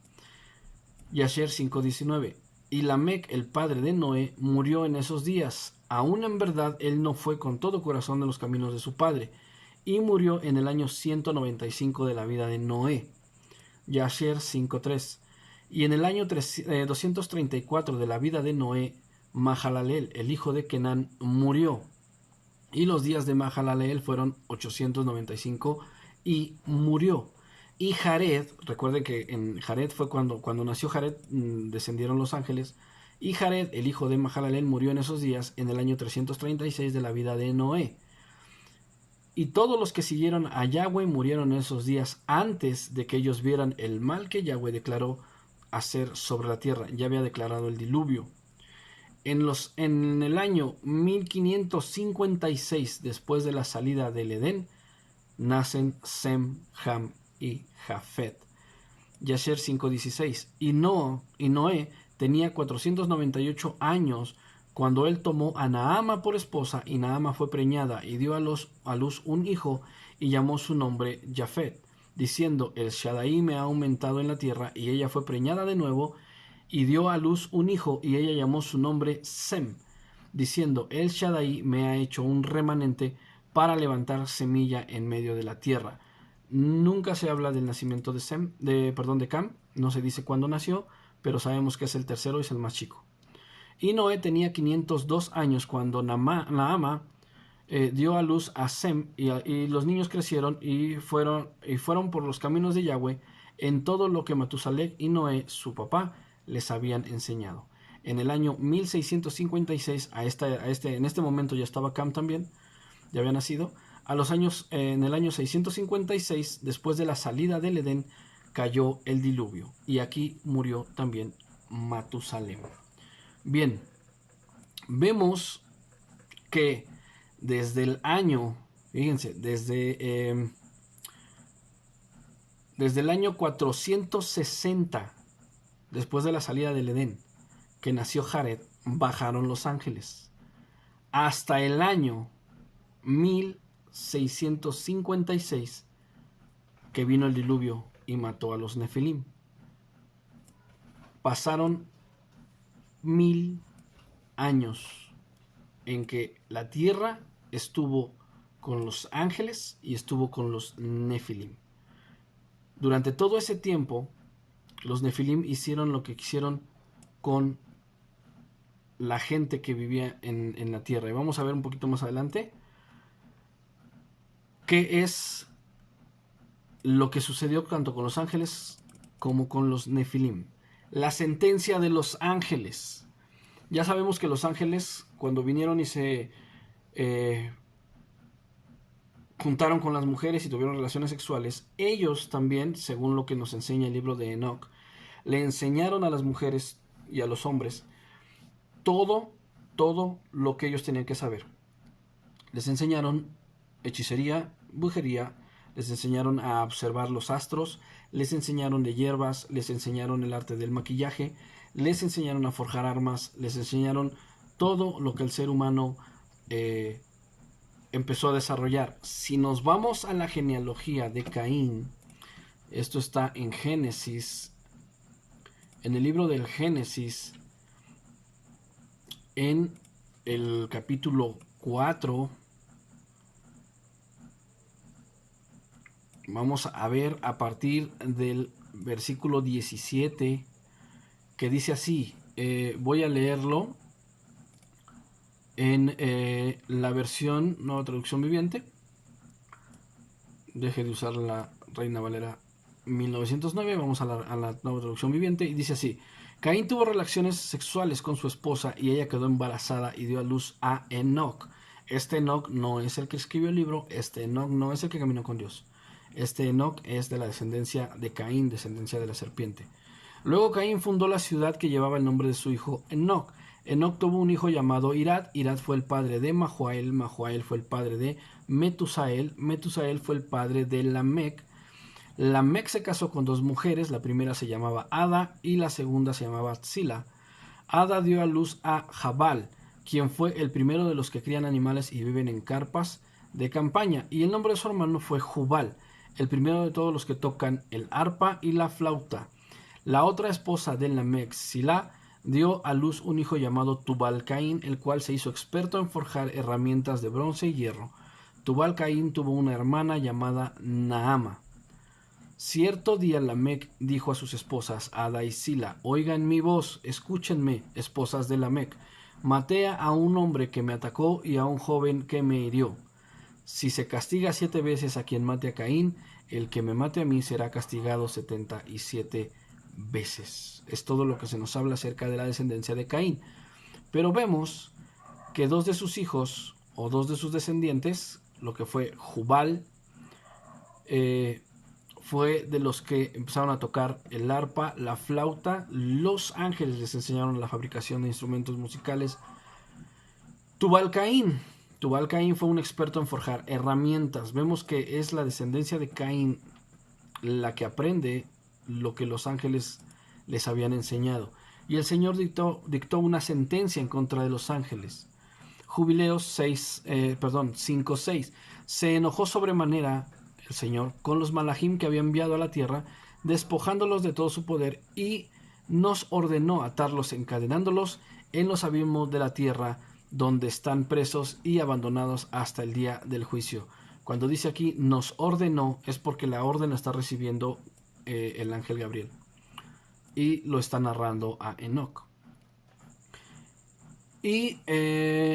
Yasher 5:19. Y Lamec, el padre de Noé, murió en esos días. Aún en verdad él no fue con todo corazón de los caminos de su padre, y murió en el año 195 de la vida de Noé. Yasher 5:3. Y en el año 234 de la vida de Noé, Mahalaleel, el hijo de Kenán, murió. Y los días de Mahalaleel fueron 895 y murió. Y Jared, recuerden que en Jared fue cuando nació Jared, descendieron los ángeles. Y Jared, el hijo de Mahalaleel, murió en esos días, en el año 336 de la vida de Noé. Y todos los que siguieron a Yahweh murieron en esos días antes de que ellos vieran el mal que Yahweh declaró hacer sobre la tierra. Ya había declarado el diluvio. En el año 1556, después de la salida del Edén, nacen Sem, Ham y Jafet. Yasher 5:16. Y Noé tenía 498 años cuando él tomó a Naama por esposa, y Naama fue preñada y dio a luz un hijo y llamó su nombre Jafet, diciendo: el Shaddai me ha aumentado en la tierra. Y ella fue preñada de nuevo y dio a luz un hijo, y ella llamó su nombre Sem, diciendo: el Shaddai me ha hecho un remanente para levantar semilla en medio de la tierra. Nunca se habla del nacimiento de Cam, no se dice cuándo nació, pero sabemos que es el tercero y es el más chico. Y Noé tenía 502 años cuando Naama dio a luz a Sem, y los niños crecieron y fueron por los caminos de Yahweh en todo lo que Matusalem y Noé, su papá, les habían enseñado. En el año 1656, en este momento ya estaba Cam también, ya había nacido. En el año 656, después de la salida del Edén, cayó el diluvio, y aquí murió también Matusalem. Bien, vemos que desde el año, fíjense, desde el año 460, después de la salida del Edén, que nació Jared, bajaron los ángeles, hasta el año 1656, que vino el diluvio y mató a los Nefilim. Pasaron 1000 años en que la tierra estuvo con los ángeles y estuvo con los Nefilim. Durante todo ese tiempo, los Nefilim hicieron lo que quisieron con la gente que vivía en la tierra. Y vamos a ver un poquito más adelante qué es lo que sucedió tanto con los ángeles como con los nefilim. La sentencia de los ángeles. Ya sabemos que los ángeles, cuando vinieron y se juntaron con las mujeres y tuvieron relaciones sexuales, ellos también, según lo que nos enseña el libro de Enoch, le enseñaron a las mujeres y a los hombres todo lo que ellos tenían que saber. Les enseñaron hechicería, brujería, les enseñaron a observar los astros, les enseñaron de hierbas, les enseñaron el arte del maquillaje, les enseñaron a forjar armas, les enseñaron todo lo que el ser humano empezó a desarrollar. Si nos vamos a la genealogía de Caín, esto está en Génesis, en el libro del Génesis, en el capítulo 4, vamos a ver a partir del versículo 17, que dice así, voy a leerlo en la versión Nueva Traducción Viviente. Deje de usar la Reina Valera 1909, vamos a la Nueva Traducción Viviente, y dice así: Caín tuvo relaciones sexuales con su esposa y ella quedó embarazada y dio a luz a Enoc. Este Enoc no es el que escribió el libro, este Enoc no es el que caminó con Dios. Este Enoc es de la descendencia de Caín, descendencia de la serpiente. Luego Caín fundó la ciudad que llevaba el nombre de su hijo Enoc. Enoc tuvo un hijo llamado Irad. Irad fue el padre de Mahuael. Mahuael fue el padre de Metusael. Metusael fue el padre de Lamec. Lamec se casó con dos mujeres. La primera se llamaba Ada y la segunda se llamaba Tzila. Ada dio a luz a Jabal, quien fue el primero de los que crían animales y viven en carpas de campaña. Y el nombre de su hermano fue Jubal, el primero de todos los que tocan el arpa y la flauta. La otra esposa de Lamec, Zilá, dio a luz un hijo llamado Tubal-Caín, el cual se hizo experto en forjar herramientas de bronce y hierro. Tubal-Caín tuvo una hermana llamada Naama. Cierto día Lamec dijo a sus esposas, Ada y Zila: oigan mi voz, escúchenme, esposas de Lamec. Maté a un hombre que me atacó y a un joven que me hirió. Si se castiga 7 veces a quien mate a Caín, el que me mate a mí será castigado 77 veces. Es todo lo que se nos habla acerca de la descendencia de Caín. Pero vemos que 2 de sus hijos, o 2 de sus descendientes, lo que fue Jubal, fue de los que empezaron a tocar el arpa, la flauta. Los ángeles les enseñaron la fabricación de instrumentos musicales. Tubal-Caín fue un experto en forjar herramientas. Vemos que es la descendencia de Caín la que aprende lo que los ángeles les habían enseñado. Y el Señor dictó una sentencia en contra de los ángeles. Jubileos 5:6. Se enojó sobremanera el Señor con los malachim que había enviado a la tierra, despojándolos de todo su poder, y nos ordenó atarlos encadenándolos en los abismos de la tierra, donde están presos y abandonados hasta el día del juicio. Cuando dice aquí nos ordenó, es porque la orden la está recibiendo el ángel Gabriel, y lo está narrando a Enoc. Y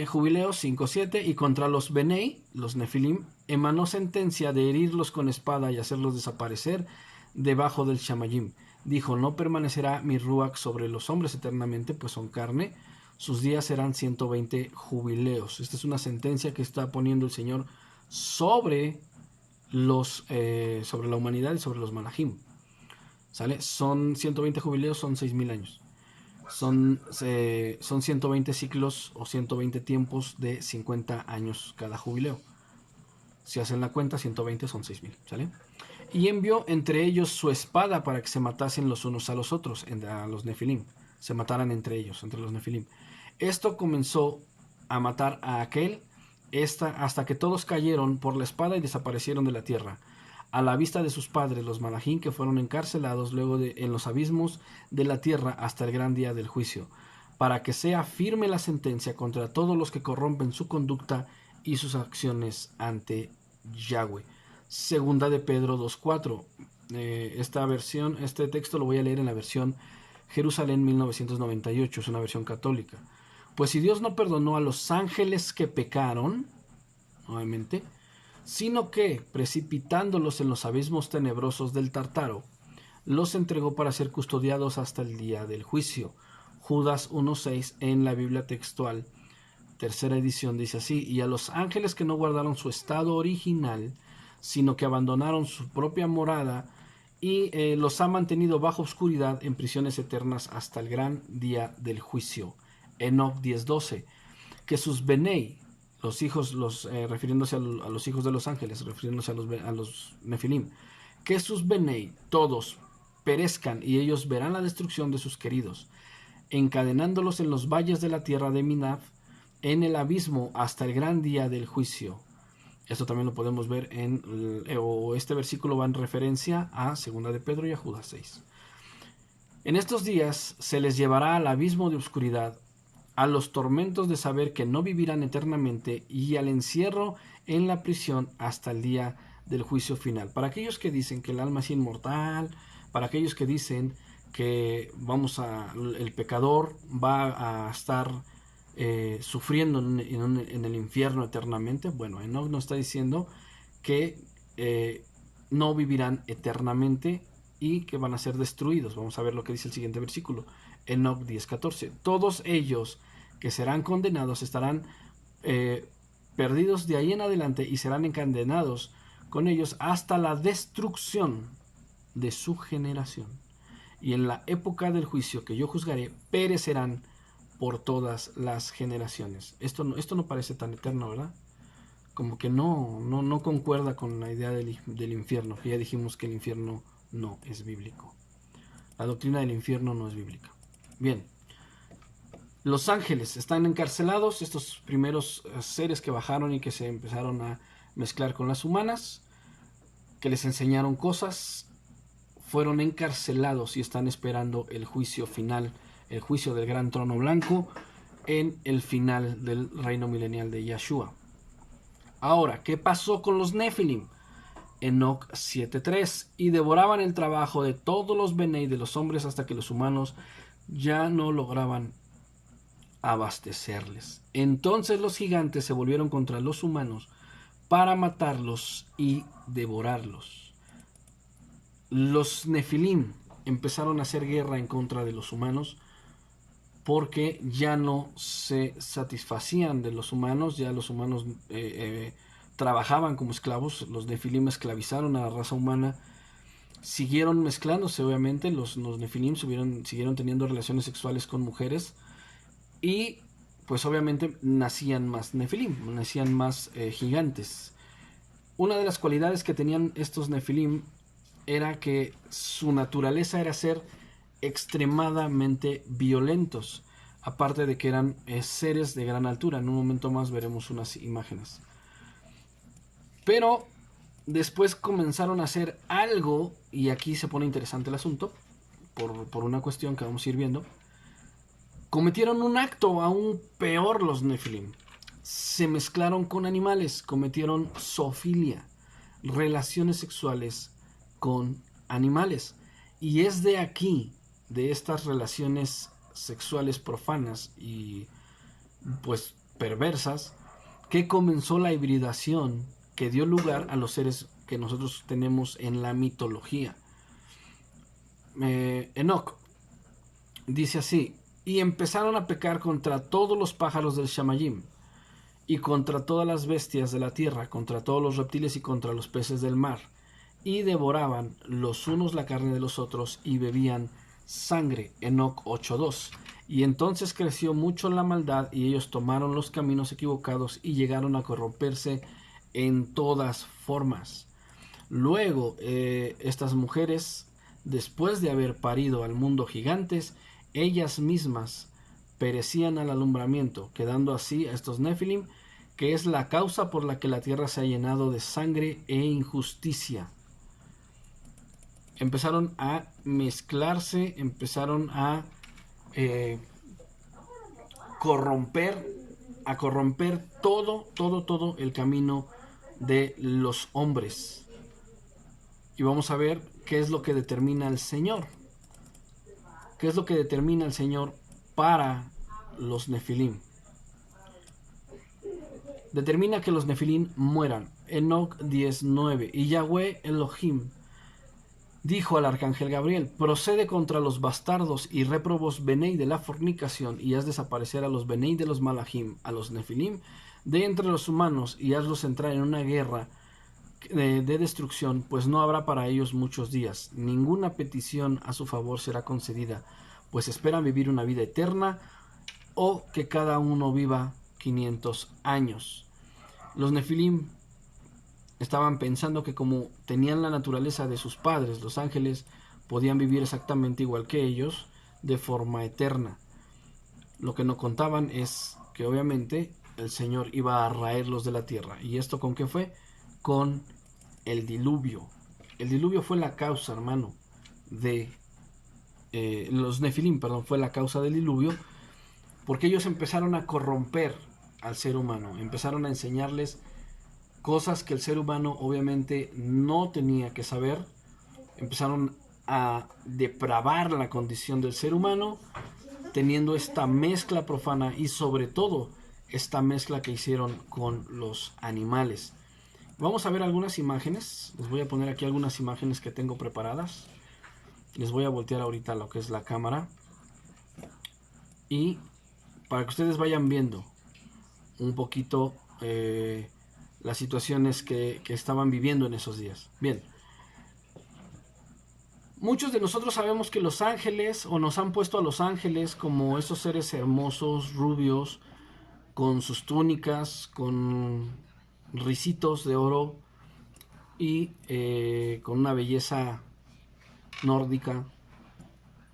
Jubileos 5:7, y contra los Benei, los Nefilim, emanó sentencia de herirlos con espada y hacerlos desaparecer debajo del Shamayim. Dijo: no permanecerá mi Ruach sobre los hombres eternamente, pues son carne. Sus días serán 120 jubileos. Esta es una sentencia que está poniendo el Señor sobre la humanidad y sobre los malachim. ¿Sale? Son 120 jubileos, son 6,000 años. Son 120 ciclos o 120 tiempos de 50 años cada jubileo. Si hacen la cuenta, 120 son 6,000. ¿Sale? Y envió entre ellos su espada para que se matasen los unos a los otros, a los Nefilim. Se mataran entre ellos, entre los Nefilim. Esto comenzó a matar a aquel hasta que todos cayeron por la espada y desaparecieron de la tierra, a la vista de sus padres, los malachim, que fueron encarcelados luego en los abismos de la tierra hasta el gran día del juicio, para que sea firme la sentencia contra todos los que corrompen su conducta y sus acciones ante Yahweh. Segunda de Pedro 2:4. Este texto lo voy a leer en la versión Jerusalén 1998, es una versión católica. Pues si Dios no perdonó a los ángeles que pecaron, nuevamente, sino que, precipitándolos en los abismos tenebrosos del Tártaro, los entregó para ser custodiados hasta el día del juicio. Judas 1.6 en la Biblia textual, tercera edición, dice así: y a los ángeles que no guardaron su estado original, sino que abandonaron su propia morada, y los ha mantenido bajo oscuridad en prisiones eternas hasta el gran día del juicio. Enoc 10.12, que sus Benei, los hijos, refiriéndose a los hijos de los ángeles, refiriéndose a los Nefilim, que sus Benei todos perezcan, y ellos verán la destrucción de sus queridos, encadenándolos en los valles de la tierra de Minab, en el abismo hasta el gran día del juicio. Esto también lo podemos ver este versículo va en referencia a 2 de Pedro y a Judas 6. En estos días se les llevará al abismo de oscuridad, a los tormentos de saber que no vivirán eternamente, y al encierro en la prisión hasta el día del juicio final. Para aquellos que dicen que el alma es inmortal, para aquellos que dicen que el pecador va a estar sufriendo en el infierno eternamente, bueno, Enoc nos está diciendo que no vivirán eternamente y que van a ser destruidos. Vamos a ver lo que dice el siguiente versículo, Enoc 10.14. Todos ellos que serán condenados estarán perdidos de ahí en adelante, y serán encadenados con ellos hasta la destrucción de su generación. Y en la época del juicio que yo juzgaré, perecerán por todas las generaciones. Esto no parece tan eterno, ¿verdad? Como que no concuerda con la idea del infierno, que ya dijimos que el infierno no es bíblico. La doctrina del infierno no es bíblica. Bien, los ángeles están encarcelados, estos primeros seres que bajaron y que se empezaron a mezclar con las humanas, que les enseñaron cosas, fueron encarcelados y están esperando el juicio final, el juicio del gran trono blanco en el final del reino milenial de Yahshua. Ahora, ¿qué pasó con los Nefilim? Enoc 7.3: y devoraban el trabajo de todos los Benei de los hombres hasta que los humanos ya no lograban abastecerles. Entonces los gigantes se volvieron contra los humanos para matarlos y devorarlos. Los Nefilim empezaron a hacer guerra en contra de los humanos porque ya no se satisfacían de los humanos, ya los humanos trabajaban como esclavos. Los Nefilim esclavizaron a la raza humana, siguieron mezclándose, obviamente, los Nefilim siguieron teniendo relaciones sexuales con mujeres, y pues obviamente nacían más Nefilim, nacían más gigantes. Una de las cualidades que tenían estos Nefilim era que su naturaleza era ser extremadamente violentos, aparte de que eran seres de gran altura. En un momento más veremos unas imágenes. Pero después comenzaron a hacer algo, y aquí se pone interesante el asunto, por una cuestión que vamos a ir viendo. Cometieron un acto aún peor los Nefilim. Se mezclaron con animales, cometieron zoofilia, relaciones sexuales con animales. Y es de aquí, de estas relaciones sexuales profanas y pues perversas, que comenzó la hibridación que dio lugar a los seres que nosotros tenemos en la mitología. Enoc dice así: y empezaron a pecar contra todos los pájaros del Shamayim, y contra todas las bestias de la tierra, contra todos los reptiles y contra los peces del mar, y devoraban los unos la carne de los otros y bebían sangre. Enoc 8.2. Y entonces creció mucho la maldad, y ellos tomaron los caminos equivocados y llegaron a corromperse en todas formas. Luego estas mujeres, después de haber parido al mundo gigantes, ellas mismas perecían al alumbramiento, quedando así a estos Nefilim, que es la causa por la que la tierra se ha llenado de sangre e injusticia. Empezaron a mezclarse, empezaron a corromper todo el camino de los hombres. Y vamos a ver qué es lo que determina el Señor. ¿Qué es lo que determina el Señor para los Nefilim. Determina que los Nefilim mueran. Enoch 10:9. Y Yahweh Elohim dijo al arcángel Gabriel: procede contra los bastardos y réprobos Benei de la fornicación, y haz desaparecer a los Benei de los Malachim, a los Nefilim, de entre los humanos, y hazlos entrar en una guerra de destrucción, pues no habrá para ellos muchos días. Ninguna petición a su favor será concedida, pues esperan vivir una vida eterna, o que cada uno viva 500 años. Los Nefilim estaban pensando que como tenían la naturaleza de sus padres, los ángeles, podían vivir exactamente igual que ellos, de forma eterna. Lo que no contaban es que obviamente el Señor iba a raerlos de la tierra. ¿Y esto con qué fue? Con el diluvio. El diluvio fue la causa, hermano, de... los Nefilim, perdón, fue la causa del diluvio, porque ellos empezaron a corromper al ser humano, empezaron a enseñarles cosas que el ser humano obviamente no tenía que saber, empezaron a depravar la condición del ser humano, teniendo esta mezcla profana y sobre todo esta mezcla que hicieron con los animales. Vamos a ver algunas imágenes, les voy a poner aquí algunas imágenes que tengo preparadas, les voy a voltear ahorita lo que es la cámara, y para que ustedes vayan viendo un poquito las situaciones que estaban viviendo en esos días. Bien, muchos de nosotros sabemos que los ángeles, o nos han puesto a los ángeles como esos seres hermosos, rubios, con sus túnicas, con ricitos de oro y con una belleza nórdica,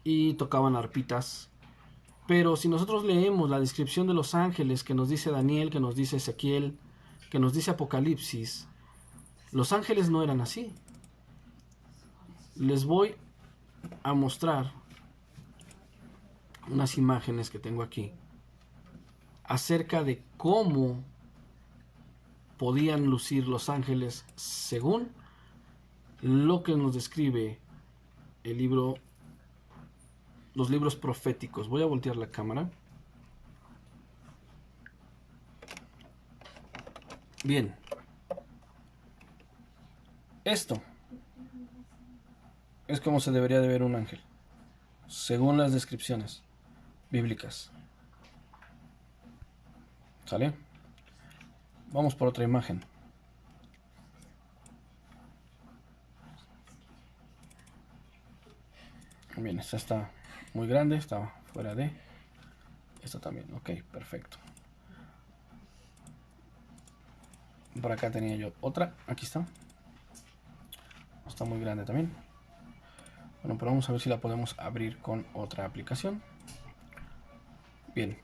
y tocaban arpitas. Pero si nosotros leemos la descripción de los ángeles que nos dice Daniel, que nos dice Ezequiel, que nos dice Apocalipsis, los ángeles no eran así. Les voy a mostrar unas imágenes que tengo aquí acerca de cómo podían lucir los ángeles según lo que nos describe el libro, los libros proféticos. Voy a voltear la cámara. Bien, esto es como se debería de ver un ángel, según las descripciones bíblicas. ¿Sale? Vamos por otra imagen. Bien, esta está muy grande, está fuera de... Esta también, ok, perfecto. Por acá tenía yo otra, aquí está. Está muy grande también. Bueno, pero vamos a ver si la podemos abrir con otra aplicación. Bien,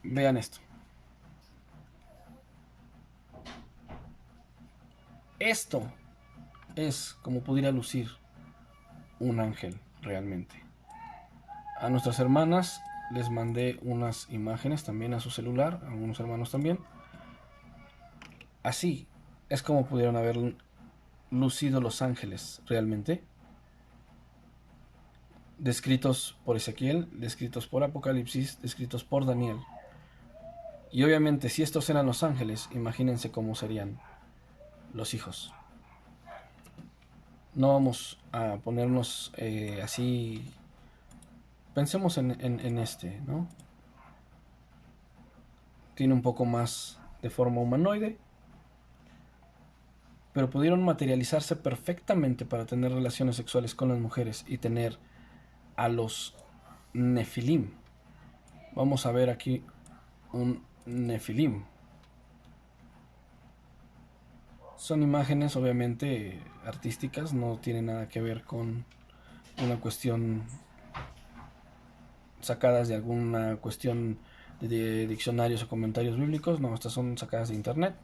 vean esto. Esto es como pudiera lucir un ángel realmente. A nuestras hermanas les mandé unas imágenes también a su celular, a algunos hermanos también. Así es como pudieron haber lucido los ángeles realmente, descritos por Ezequiel, descritos por Apocalipsis, descritos por Daniel. Y obviamente si estos eran los ángeles, imagínense cómo serían los hijos. No vamos a ponernos así. Pensemos en este, ¿no? Tiene un poco más de forma humanoide, pero pudieron materializarse perfectamente para tener relaciones sexuales con las mujeres y tener a los Nefilim. Vamos a ver aquí un Nefilim. Son imágenes obviamente artísticas, no tienen nada que ver con una cuestión sacadas de alguna cuestión de diccionarios o comentarios bíblicos. No, estas son sacadas de internet.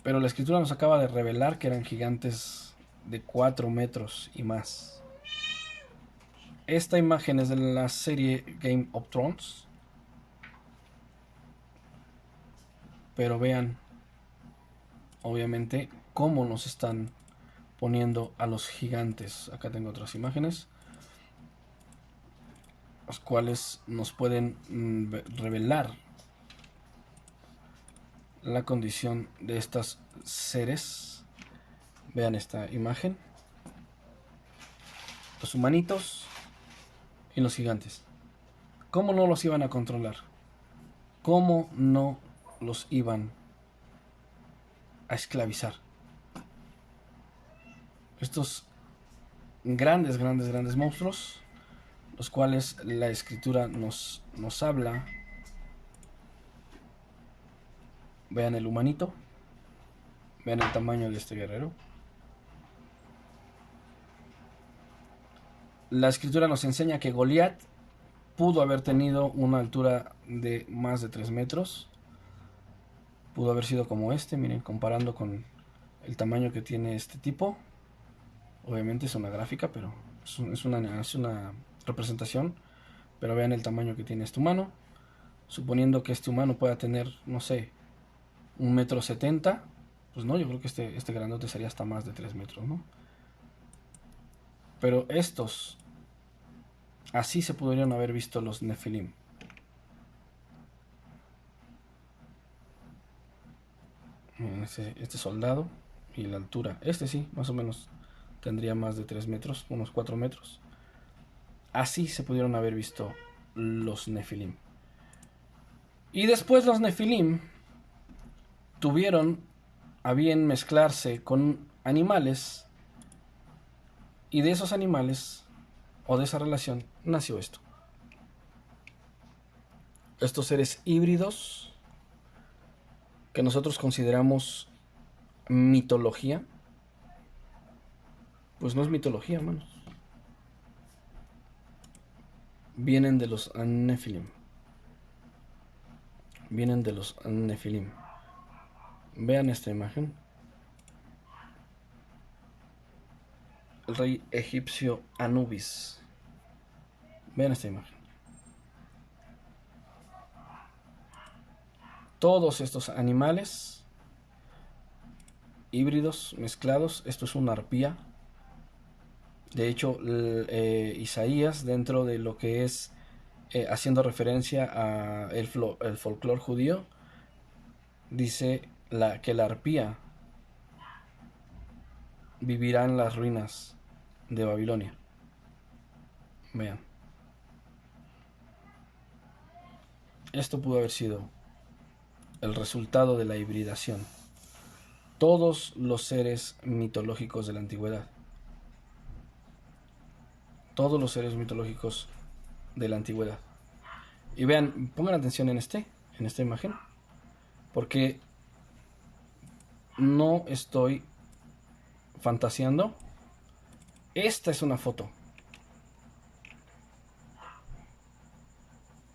Pero la escritura nos acaba de revelar que eran gigantes de 4 metros y más. Esta imagen es de la serie Game of Thrones. Pero vean, obviamente, cómo nos están poniendo a los gigantes. Acá tengo otras imágenes. los cuales nos pueden revelar la condición de estos seres. Vean esta imagen. Los humanitos y los gigantes. ¿Cómo no los iban a controlar? ¿Cómo no los iban a esclavizar? Estos grandes monstruos, los cuales la escritura nos habla. Vean el humanito. Vean el tamaño de este guerrero. La escritura nos enseña que Goliat pudo haber tenido una altura de más de 3 metros. Pudo haber sido como este, miren, comparando con el tamaño que tiene este tipo. Obviamente es una gráfica, pero es una representación. Pero vean el tamaño que tiene este humano. Suponiendo que este humano pueda tener, no sé, 1,70 m. Pues no, yo creo que este grandote sería hasta más de 3 metros, ¿no? Pero estos, así se podrían haber visto los Nefilim. Miren, este soldado y la altura. Este sí, más o menos tendría más de 3 metros, unos 4 metros. Así se pudieron haber visto los Nefilim. Y después los Nefilim tuvieron a bien mezclarse con animales. Y de esos animales, o de esa relación, nació esto. Estos seres híbridos que nosotros consideramos mitología, pues no es mitología, hermanos. Vienen de los Nefilim. Vienen de los Nefilim. Vean esta imagen. El rey egipcio Anubis. Vean esta imagen. Todos estos animales híbridos, mezclados. Esto es una arpía. De hecho, Isaías, dentro de lo que es haciendo referencia a el folclore judío, dice que la arpía vivirá en las ruinas de Babilonia. Vean. Esto pudo haber sido el resultado de la hibridación. Todos los seres mitológicos de la antigüedad. Todos los seres mitológicos de la antigüedad. Y vean, pongan atención en esta imagen, porque no estoy fantaseando. Esta es una foto.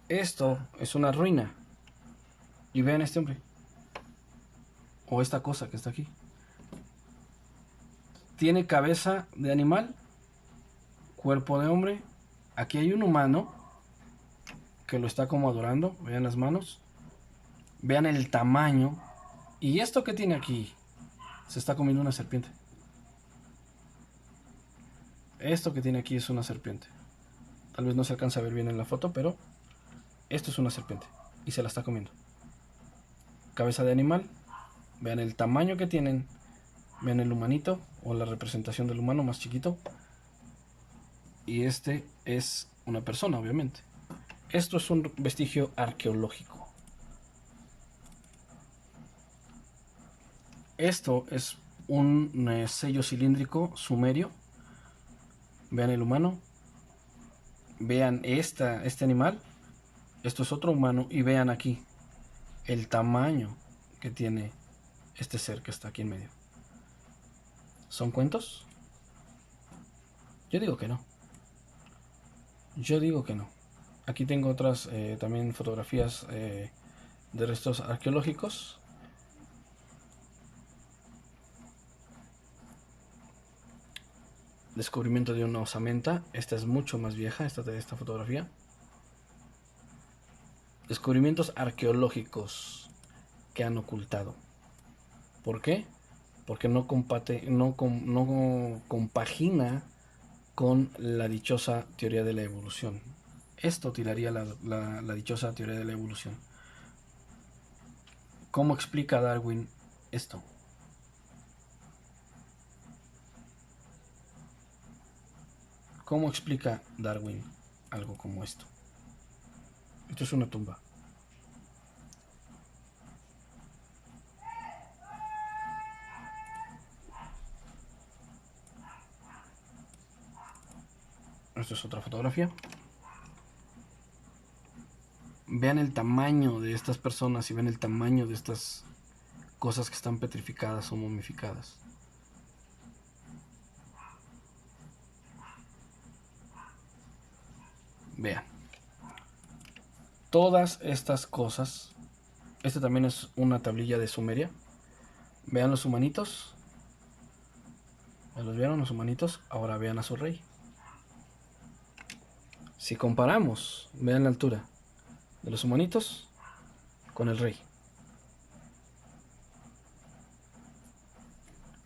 Esto es una ruina. Y vean este hombre. O esta cosa que está aquí. Tiene cabeza de animal, cuerpo de hombre. Aquí hay un humano que lo está como adorando. Vean las manos. Vean el tamaño. Y esto que tiene aquí, se está comiendo una serpiente. Esto que tiene aquí es una serpiente. Tal vez no se alcanza a ver bien en la foto, pero esto es una serpiente y se la está comiendo. Cabeza de animal. Vean el tamaño que tienen. Vean el humanito o la representación del humano más chiquito. Y este es una persona, obviamente. Esto es un vestigio arqueológico. Esto es un sello cilíndrico sumerio. Vean el humano. Vean este animal. Esto es otro humano. Y vean aquí el tamaño que tiene este ser que está aquí en medio. ¿Son cuentos? Yo digo que no. Yo digo que no. Aquí tengo otras también fotografías de restos arqueológicos. Descubrimiento de una osamenta. Esta es mucho más vieja, esta fotografía. Descubrimientos arqueológicos que han ocultado. ¿Por qué? Porque no compagina con la dichosa teoría de la evolución. Esto tiraría la dichosa teoría de la evolución. ¿Cómo explica Darwin esto? ¿Cómo explica Darwin algo como esto? Esto es una tumba. Esto es otra fotografía. Vean el tamaño de estas personas y vean el tamaño de estas cosas que están petrificadas o momificadas. Vean. Todas estas cosas. Esta también es una tablilla de Sumeria. Vean los humanitos. ¿Ya los vieron los humanitos? Ahora vean a su rey. Si comparamos, vean la altura de los humanitos con el rey.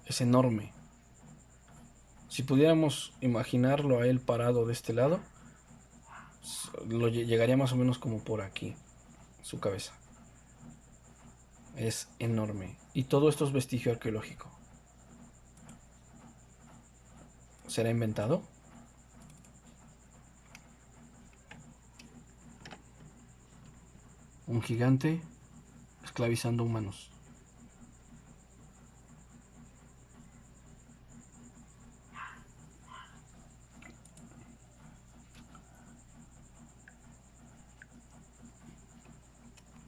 Es enorme. Si pudiéramos imaginarlo a él parado de este lado, llegaría más o menos como por aquí, su cabeza. Es enorme. Y todo esto es vestigio arqueológico. ¿Será inventado? Un gigante esclavizando humanos.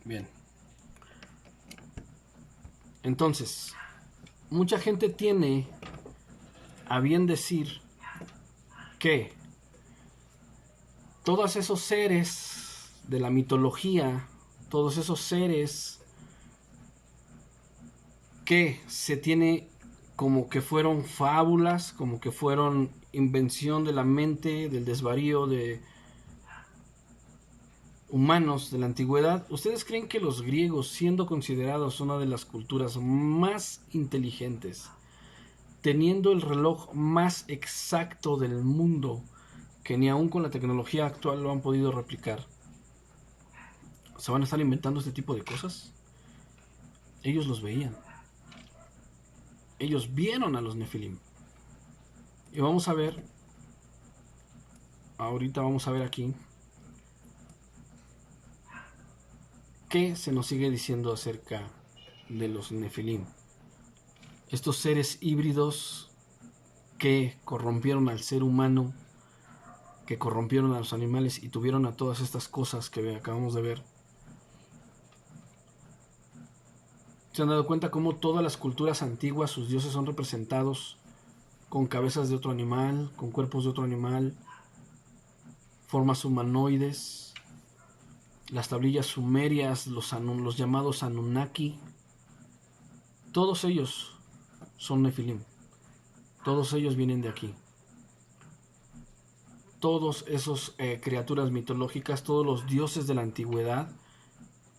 Bien. Entonces, mucha gente tiene a bien decir que todos esos seres de la mitología, todos esos seres que se tiene como que fueron fábulas, como que fueron invención de la mente, del desvarío de humanos de la antigüedad. ¿Ustedes creen que los griegos, siendo considerados una de las culturas más inteligentes, teniendo el reloj más exacto del mundo, que ni aún con la tecnología actual lo han podido replicar, se van a estar inventando este tipo de cosas? Ellos los veían. Ellos vieron a los Nefilim. Y vamos a ver, ahorita vamos a ver aquí, qué se nos sigue diciendo acerca de los Nefilim. Estos seres híbridos que corrompieron al ser humano, que corrompieron a los animales y tuvieron a todas estas cosas que acabamos de ver. ¿Se han dado cuenta cómo todas las culturas antiguas, sus dioses son representados con cabezas de otro animal, con cuerpos de otro animal, formas humanoides? Las tablillas sumerias, los llamados Anunnaki, todos ellos son Nefilim. Todos ellos vienen de aquí. Todos esos criaturas mitológicas, todos los dioses de la antigüedad,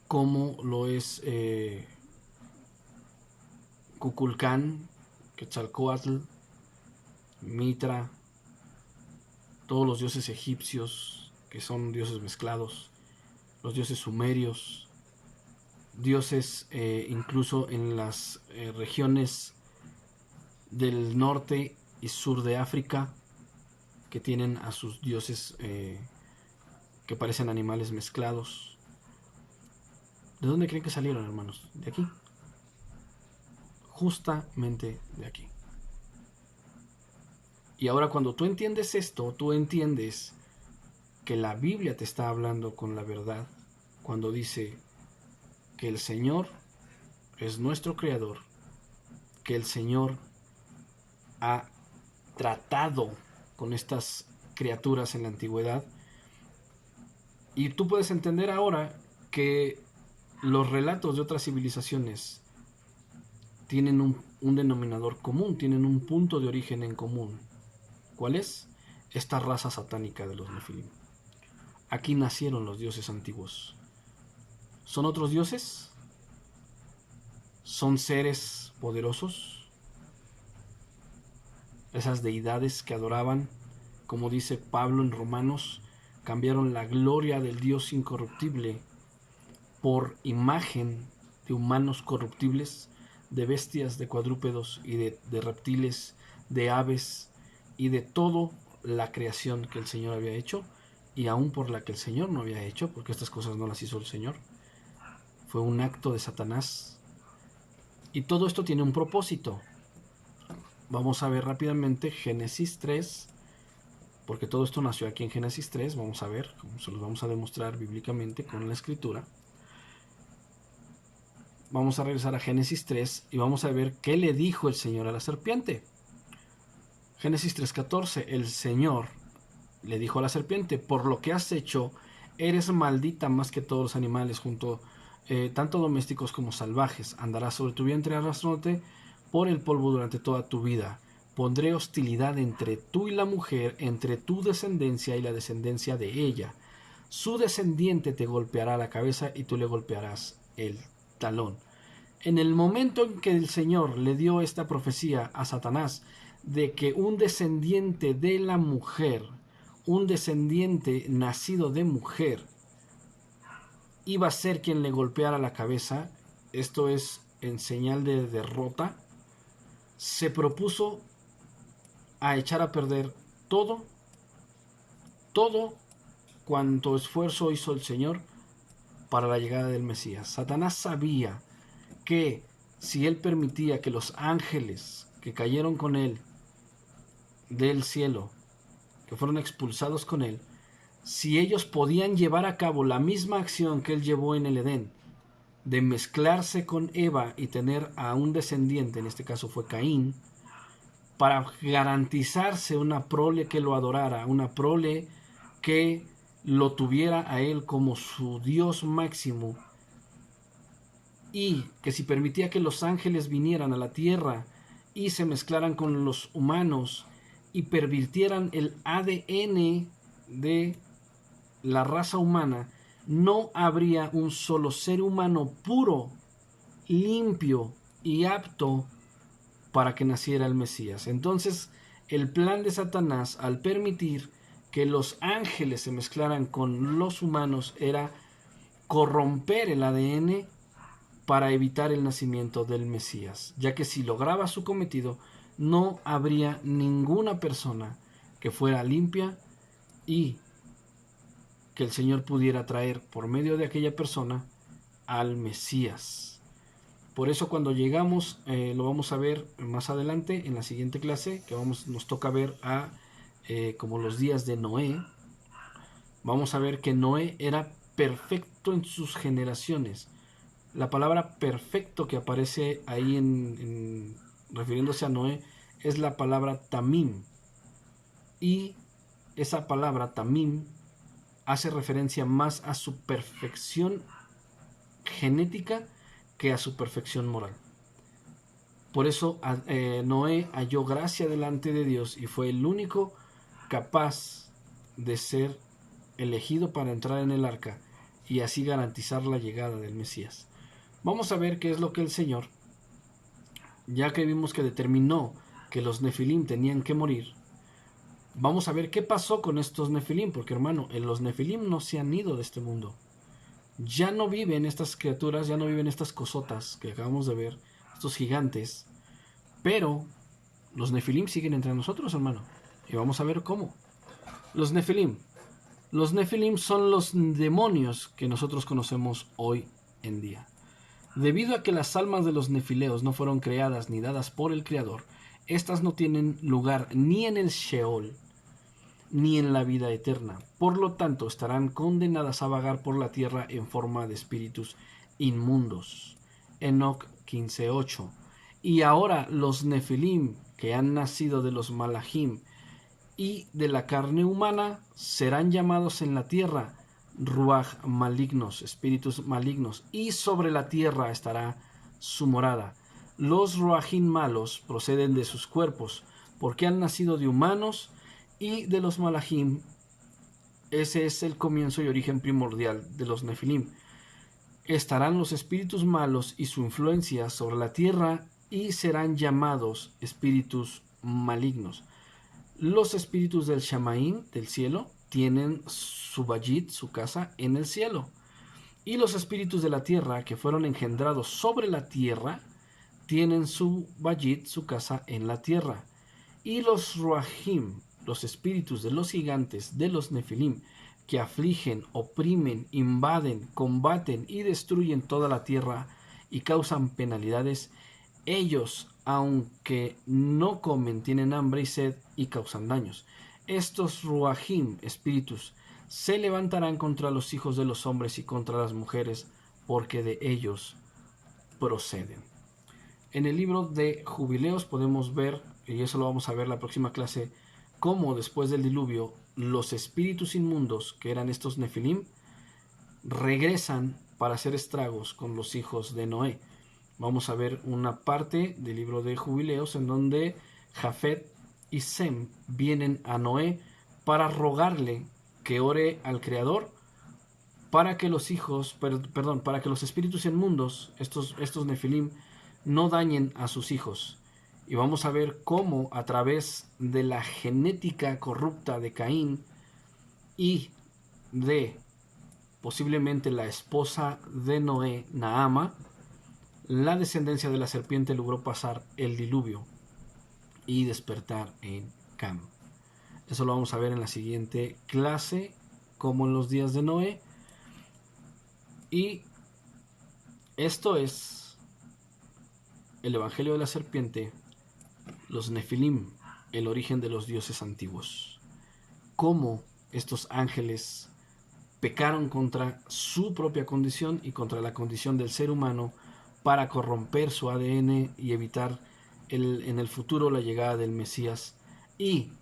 como lo es Kukulcán, Quetzalcóatl, Mitra, todos los dioses egipcios, que son dioses mezclados, los dioses sumerios, dioses incluso en las regiones del norte y sur de África, que tienen a sus dioses que parecen animales mezclados. ¿De dónde creen que salieron, hermanos? De aquí. Justamente de aquí. Y ahora cuando tú entiendes esto, tú entiendes que la Biblia te está hablando con la verdad cuando dice que el Señor es nuestro creador, que el Señor ha tratado con estas criaturas en la antigüedad. Y tú puedes entender ahora que los relatos de otras civilizaciones tienen un denominador común, tienen un punto de origen en común. ¿Cuál es? Esta raza satánica de los Nefilim. Aquí nacieron los dioses antiguos. ¿Son otros dioses? ¿Son seres poderosos? Esas deidades que adoraban, como dice Pablo en Romanos, cambiaron la gloria del Dios incorruptible por imagen de humanos corruptibles, de bestias, de cuadrúpedos y de reptiles, de aves y de toda la creación que el Señor había hecho, y aún por la que el Señor no había hecho, porque estas cosas no las hizo el Señor. Fue un acto de Satanás. Y todo esto tiene un propósito. Vamos a ver rápidamente Génesis 3, porque todo esto nació aquí en Génesis 3. Vamos a ver, se los vamos a demostrar bíblicamente con la escritura. Vamos a regresar a Génesis 3 y vamos a ver qué le dijo el Señor a la serpiente. Génesis 3:14, el Señor le dijo a la serpiente: por lo que has hecho, eres maldita más que todos los animales, tanto domésticos como salvajes. Andarás sobre tu vientre arrastrándote por el polvo durante toda tu vida. Pondré hostilidad entre tú y la mujer, entre tu descendencia y la descendencia de ella. Su descendiente te golpeará la cabeza y tú le golpearás el talón. En el momento en que el Señor le dio esta profecía a Satanás de que un descendiente de la mujer, un descendiente nacido de mujer, iba a ser quien le golpeara la cabeza, esto es en señal de derrota, se propuso a echar a perder todo cuanto esfuerzo hizo el Señor para la llegada del Mesías. Satanás sabía que si él permitía que los ángeles que cayeron con él del cielo, que fueron expulsados con él, si ellos podían llevar a cabo la misma acción que él llevó en el Edén, de mezclarse con Eva y tener a un descendiente, en este caso fue Caín, para garantizarse una prole que lo adorara, una prole que lo tuviera a él como su Dios máximo, y que si permitía que los ángeles vinieran a la tierra y se mezclaran con los humanos y pervirtieran el ADN de la raza humana, no habría un solo ser humano puro, limpio y apto para que naciera el Mesías. Entonces, el plan de Satanás, al permitir que los ángeles se mezclaran con los humanos, era corromper el ADN para evitar el nacimiento del Mesías, ya que si lograba su cometido, no habría ninguna persona que fuera limpia y que el Señor pudiera traer por medio de aquella persona al Mesías. Por eso cuando llegamos, lo vamos a ver más adelante en la siguiente clase, que nos toca ver como los días de Noé. Vamos a ver que Noé era perfecto en sus generaciones. La palabra perfecto que aparece ahí refiriéndose a Noé es la palabra tamim. Y esa palabra tamim hace referencia más a su perfección genética que a su perfección moral. Por eso Noé halló gracia delante de Dios y fue el único capaz de ser elegido para entrar en el arca y así garantizar la llegada del Mesías. Vamos a ver qué es lo que el Señor, ya que vimos que determinó que los nefilim tenían que morir, vamos a ver qué pasó con estos nefilim, porque hermano, los nefilim no se han ido de este mundo. Ya no viven estas criaturas, ya no viven estas cosotas que acabamos de ver, estos gigantes, pero los nefilim siguen entre nosotros, hermano, y vamos a ver cómo. Los nefilim son los demonios que nosotros conocemos hoy en día. Debido a que las almas de los nefileos no fueron creadas ni dadas por el Creador, estas no tienen lugar ni en el Sheol ni en la vida eterna. Por lo tanto, estarán condenadas a vagar por la tierra en forma de espíritus inmundos. Enoc 15:8. Y ahora los nefilim que han nacido de los malachim y de la carne humana serán llamados en la tierra ruach malignos, espíritus malignos, y sobre la tierra estará su morada. Los ruachim malos proceden de sus cuerpos, porque han nacido de humanos, y de los malachim, ese es el comienzo y origen primordial de los nefilim. Estarán los espíritus malos y su influencia sobre la tierra, y serán llamados espíritus malignos. Los espíritus del Shamaim, del cielo, tienen su bayit, su casa, en el cielo. Y los espíritus de la tierra que fueron engendrados sobre la tierra tienen su bayit, su casa, en la tierra. Y los ruajim, los espíritus de los gigantes, de los nefilim, que afligen, oprimen, invaden, combaten y destruyen toda la tierra y causan penalidades, ellos, aunque no comen, tienen hambre y sed y causan daños. Estos ruajim, espíritus, se levantarán contra los hijos de los hombres y contra las mujeres, porque de ellos proceden. En el libro de Jubileos podemos ver, y eso lo vamos a ver la próxima clase, cómo después del diluvio los espíritus inmundos, que eran estos nefilim, regresan para hacer estragos con los hijos de Noé. Vamos a ver una parte del libro de Jubileos en donde Jafet y Sem vienen a Noé para rogarle que ore al Creador para que los para que los espíritus inmundos, estos nefilim, no dañen a sus hijos. Y vamos a ver cómo a través de la genética corrupta de Caín y de posiblemente la esposa de Noé, Naama, la descendencia de la serpiente logró pasar el diluvio y despertar en Cam. Eso lo vamos a ver en la siguiente clase, como en los días de Noé. Y esto es el Evangelio de la Serpiente, los Nefilim, el origen de los dioses antiguos. Cómo estos ángeles pecaron contra su propia condición y contra la condición del ser humano para corromper su ADN y evitar en el futuro la llegada del Mesías y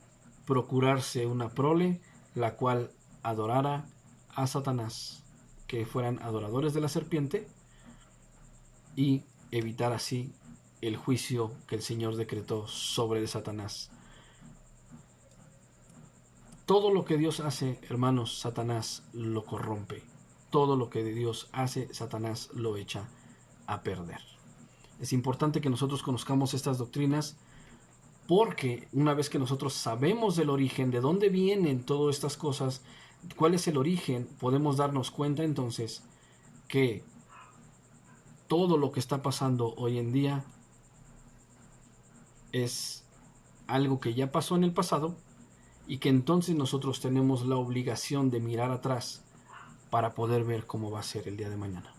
procurarse una prole la cual adorara a Satanás, que fueran adoradores de la serpiente, y evitar así el juicio que el Señor decretó sobre de Satanás. Todo lo que Dios hace, hermanos, Satanás lo corrompe. Todo lo que Dios hace, Satanás lo echa a perder. Es importante que nosotros conozcamos estas doctrinas, porque una vez que nosotros sabemos del origen, de dónde vienen todas estas cosas, cuál es el origen, podemos darnos cuenta entonces que todo lo que está pasando hoy en día es algo que ya pasó en el pasado y que entonces nosotros tenemos la obligación de mirar atrás para poder ver cómo va a ser el día de mañana.